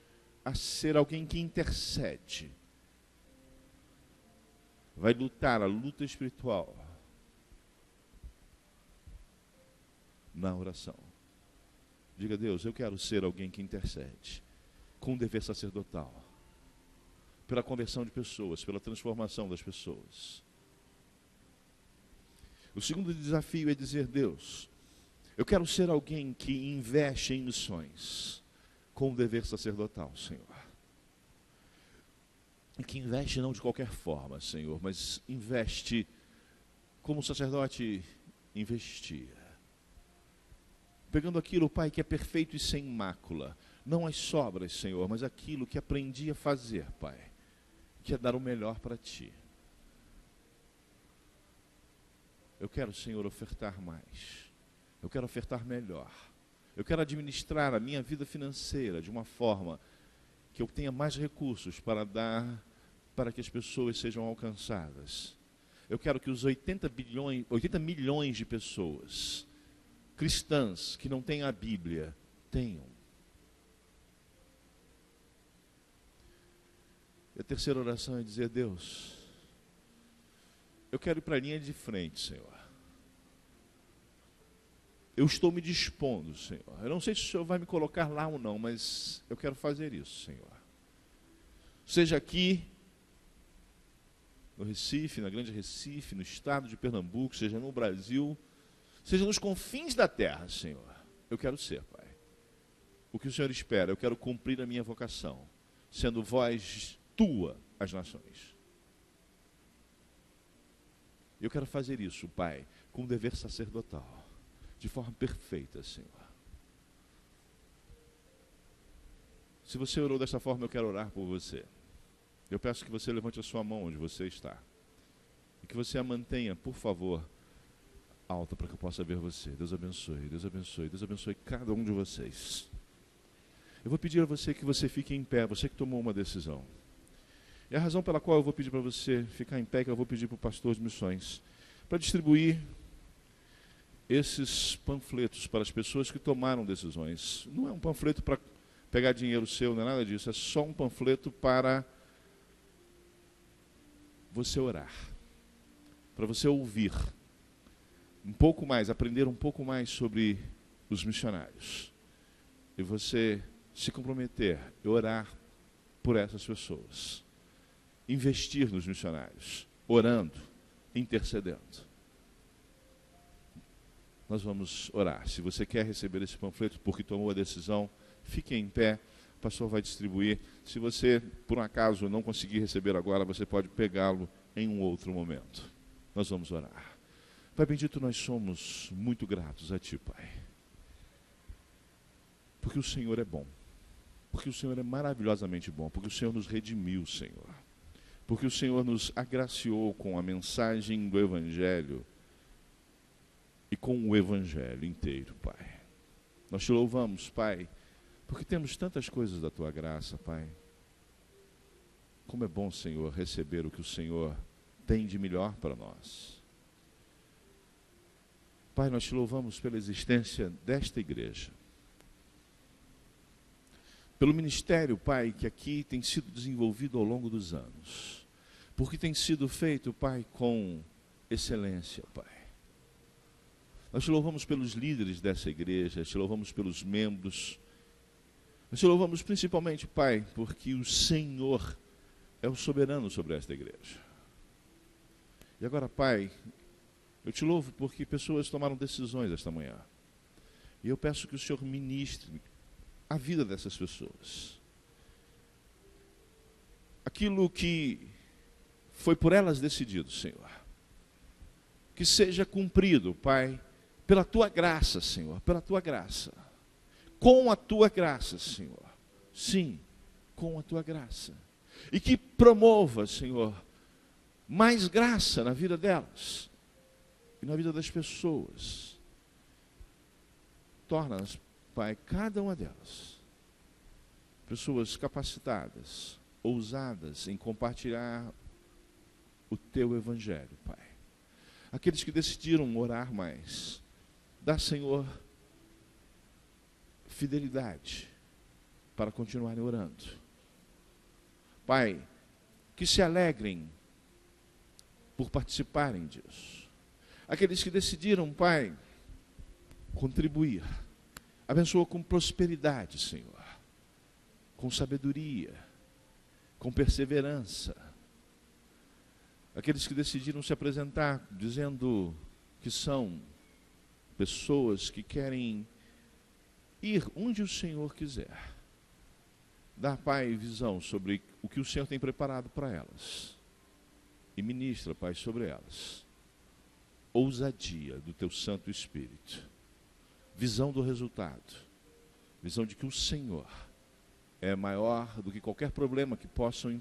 a ser alguém que intercede. Vai lutar a luta espiritual na oração. Diga: Deus, eu quero ser alguém que intercede com o dever sacerdotal, pela conversão de pessoas, pela transformação das pessoas. O segundo desafio é dizer: Deus, eu quero ser alguém que investe em missões com o dever sacerdotal, Senhor. E que investe não de qualquer forma, Senhor, mas investe como o sacerdote investia. Pegando aquilo, Pai, que é perfeito e sem mácula, não as sobras, Senhor, mas aquilo que aprendi a fazer, Pai, que é dar o melhor para Ti. Eu quero, Senhor, ofertar mais. Eu quero ofertar melhor. Eu quero administrar a minha vida financeira de uma forma que eu tenha mais recursos para dar para que as pessoas sejam alcançadas. Eu quero que os 80 milhões de pessoas cristãs que não têm a Bíblia tenham. E a terceira oração é dizer: Deus, eu quero ir para a linha de frente, Senhor. Eu estou me dispondo, Senhor. Eu não sei se o Senhor vai me colocar lá ou não, mas eu quero fazer isso, Senhor. Seja aqui no Recife, na Grande Recife, no estado de Pernambuco, seja no Brasil, seja nos confins da terra, Senhor. Eu quero ser, Pai. O que o Senhor espera, eu quero cumprir a minha vocação, sendo voz Tua às nações. Eu quero fazer isso, Pai, com o dever sacerdotal, de forma perfeita, Senhor. Se você orou dessa forma, eu quero orar por você. Eu peço que você levante a sua mão onde você está. E que você a mantenha, por favor, alta para que eu possa ver você. Deus abençoe, Deus abençoe, Deus abençoe cada um de vocês. Eu vou pedir a você que você fique em pé, você que tomou uma decisão. E a razão pela qual eu vou pedir para você ficar em pé, que eu vou pedir para o pastor de missões, para distribuir esses panfletos para as pessoas que tomaram decisões. Não é um panfleto para pegar dinheiro seu, não é nada disso, é só um panfleto para você orar, para você ouvir um pouco mais, aprender um pouco mais sobre os missionários. E você se comprometer e orar por essas pessoas. Investir nos missionários, orando, intercedendo. Nós vamos orar. Se você quer receber esse panfleto porque tomou a decisão, fique em pé, o pastor vai distribuir. Se você, por um acaso, não conseguir receber agora, você pode pegá-lo em um outro momento. Nós vamos orar. Pai bendito, nós somos muito gratos a Ti, Pai. Porque o Senhor é bom. Porque o Senhor é maravilhosamente bom. Porque o Senhor nos redimiu, Senhor. Porque o Senhor nos agraciou com a mensagem do Evangelho e com o Evangelho inteiro, Pai. Nós Te louvamos, Pai, porque temos tantas coisas da Tua graça, Pai. como é bom, Senhor, receber o que o Senhor tem de melhor para nós. Pai, nós te louvamos pela existência desta igreja, pelo ministério, Pai, que aqui tem sido desenvolvido ao longo dos anos, porque tem sido feito, Pai, com excelência, Pai. Nós te louvamos pelos líderes dessa igreja, te louvamos pelos membros, nós te louvamos principalmente, Pai, porque o Senhor é o soberano sobre esta igreja. E agora, Pai, eu te louvo porque pessoas tomaram decisões esta manhã. E eu peço que o Senhor ministre a vida dessas pessoas. Aquilo que foi por elas decidido, Senhor, que seja cumprido, Pai, pela Tua graça, Senhor, pela Tua graça. Com a Tua graça, Senhor. Sim, com a Tua graça. E que promova, Senhor, mais graça na vida delas e na vida das pessoas. Torna-as, Pai, cada uma delas, pessoas capacitadas, ousadas em compartilhar o Teu Evangelho, Pai. Aqueles que decidiram orar mais, dá, Senhor, fidelidade para continuarem orando. Pai, que se alegrem por participarem disso. Aqueles que decidiram, Pai, contribuir, abençoa com prosperidade, Senhor, com sabedoria, com perseverança. Aqueles que decidiram se apresentar dizendo que são pessoas que querem ir onde o Senhor quiser. Dá, Pai, visão sobre o que o Senhor tem preparado para elas. E ministra, Pai, sobre elas ousadia do Teu Santo Espírito. Visão do resultado. Visão de que o Senhor é maior do que qualquer problema que possam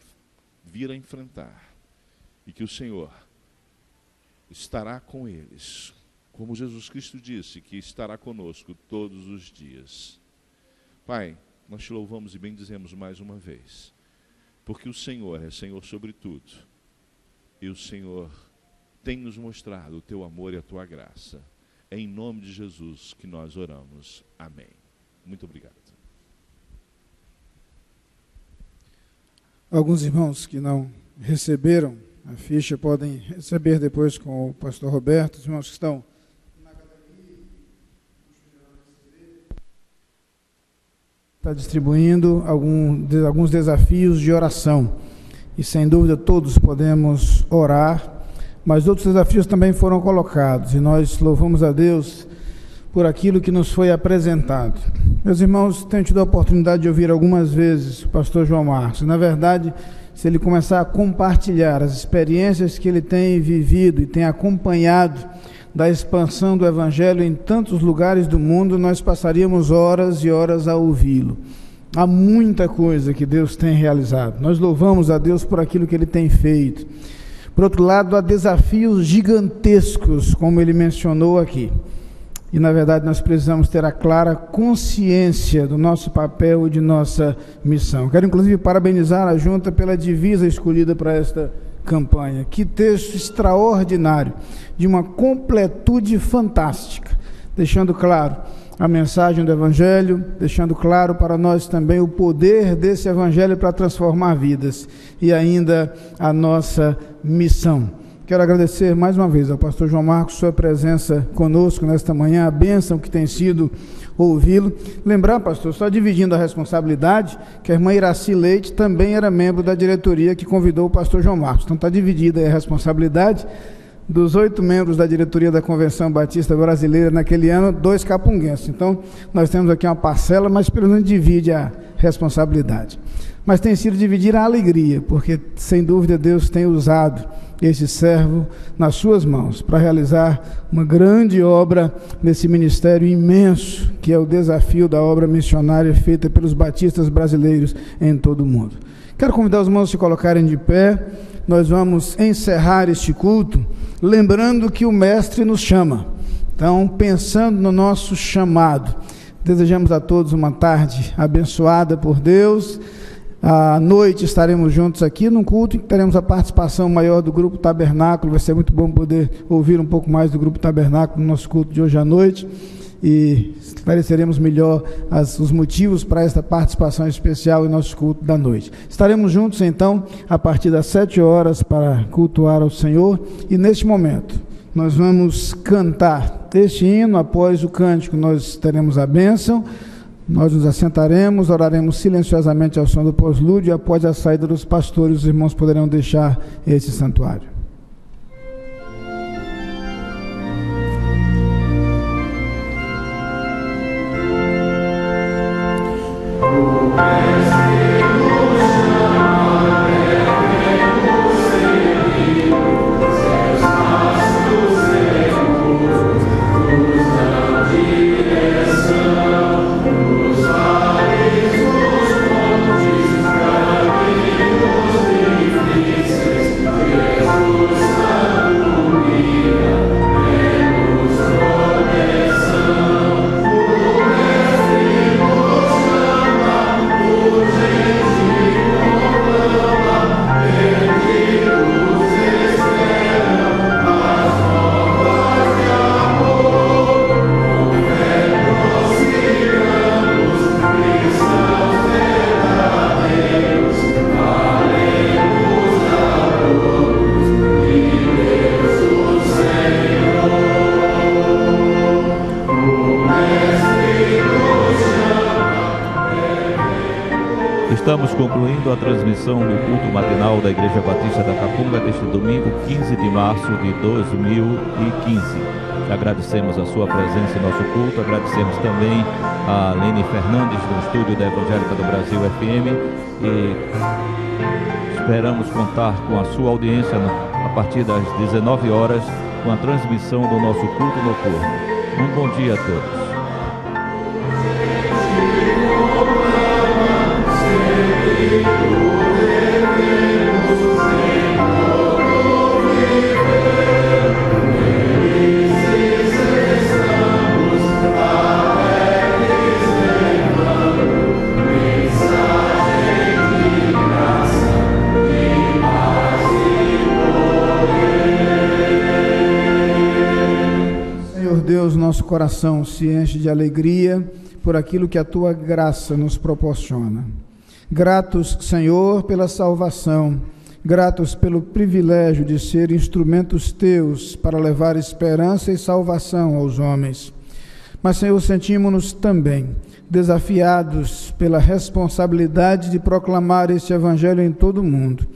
vir a enfrentar. E que o Senhor estará com eles. Como Jesus Cristo disse, que estará conosco todos os dias. Pai, nós te louvamos e bendizemos mais uma vez, porque o Senhor é Senhor sobre tudo, e o Senhor tem nos mostrado o Teu amor e a Tua graça. É em nome de Jesus que nós oramos. Amém. Muito obrigado. Alguns irmãos que não receberam a ficha podem receber depois com o pastor Roberto. Os irmãos que estão na galeria, está distribuindo alguns desafios de oração. E sem dúvida todos podemos orar, mas outros desafios também foram colocados. E nós louvamos a Deus por aquilo que nos foi apresentado. Meus irmãos, tenho tido a oportunidade de ouvir algumas vezes o pastor João Marcos. Na verdade, se ele começar a compartilhar as experiências que ele tem vivido e tem acompanhado da expansão do Evangelho em tantos lugares do mundo, nós passaríamos horas e horas a ouvi-lo. Há muita coisa que Deus tem realizado. Nós louvamos a Deus por aquilo que Ele tem feito. Por outro lado, há desafios gigantescos, como ele mencionou aqui. E, na verdade, nós precisamos ter a clara consciência do nosso papel e de nossa missão. Quero, inclusive, parabenizar a Junta pela divisa escolhida para esta campanha. Que texto extraordinário, de uma completude fantástica, deixando claro a mensagem do Evangelho, deixando claro para nós também o poder desse Evangelho para transformar vidas e ainda a nossa missão. Quero agradecer mais uma vez ao pastor João Marcos sua presença conosco nesta manhã, a bênção que tem sido ouvi-lo. Lembrar, pastor, só dividindo a responsabilidade, que a irmã Iraci Leite também era membro da diretoria que convidou o pastor João Marcos. Então está dividida aí a responsabilidade. Dos 8 membros da diretoria da Convenção Batista Brasileira naquele ano, 2 capunguenses. Então, nós temos aqui uma parcela, mas pelo menos divide a responsabilidade. Mas tem sido dividir a alegria, porque, sem dúvida, Deus tem usado esse servo nas suas mãos para realizar uma grande obra nesse ministério imenso, que é o desafio da obra missionária feita pelos batistas brasileiros em todo o mundo. Quero convidar os irmãos a se colocarem de pé. Nós vamos encerrar este culto, lembrando que o Mestre nos chama. Então, pensando no nosso chamado, desejamos a todos uma tarde abençoada por Deus, À noite estaremos juntos aqui num culto em que teremos a participação maior do Grupo Tabernáculo. Vai ser muito bom poder ouvir um pouco mais do Grupo Tabernáculo no nosso culto de hoje à noite e esclareceremos melhor os motivos para esta participação especial em nosso culto da noite. Estaremos juntos então a partir das 7 horas para cultuar ao Senhor, e neste momento nós vamos cantar este hino. Após o cântico nós teremos a bênção. Nós nos assentaremos, oraremos silenciosamente ao som do pós-lúdio, e após a saída dos pastores, os irmãos poderão deixar esse santuário. Estamos concluindo a transmissão do culto matinal da Igreja Batista da Capunga deste domingo, 15 de março de 2015. Agradecemos a sua presença em nosso culto, agradecemos também a Lene Fernandes, do estúdio da Evangélica do Brasil FM, e esperamos contar com a sua audiência a partir das 19 horas com a transmissão do nosso culto noturno. Um bom dia a todos. Senhor Deus, nosso coração se enche de alegria por aquilo que a Tua graça nos proporciona. Gratos, Senhor, pela salvação, gratos pelo privilégio de ser instrumentos Teus para levar esperança e salvação aos homens. Mas, Senhor, sentimos-nos também desafiados pela responsabilidade de proclamar este Evangelho em todo o mundo.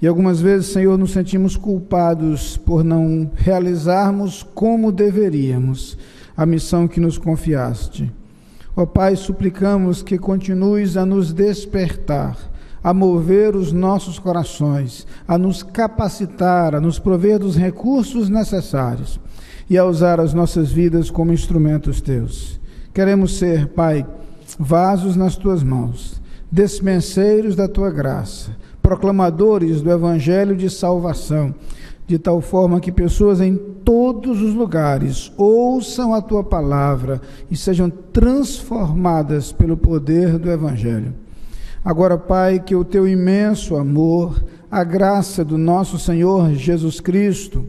E algumas vezes, Senhor, nos sentimos culpados por não realizarmos como deveríamos a missão que nos confiaste. Ó Pai, suplicamos que continues a nos despertar, a mover os nossos corações, a nos capacitar, a nos prover dos recursos necessários e a usar as nossas vidas como instrumentos Teus. Queremos ser, Pai, vasos nas Tuas mãos, despenseiros da Tua graça, proclamadores do Evangelho de salvação, de tal forma que pessoas em todos os lugares ouçam a Tua palavra e sejam transformadas pelo poder do Evangelho. Agora, Pai, que o Teu imenso amor, a graça do nosso Senhor Jesus Cristo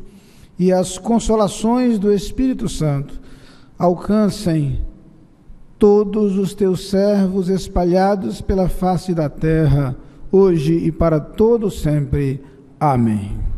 e as consolações do Espírito Santo alcancem todos os Teus servos espalhados pela face da terra, hoje e para todo sempre. Amém.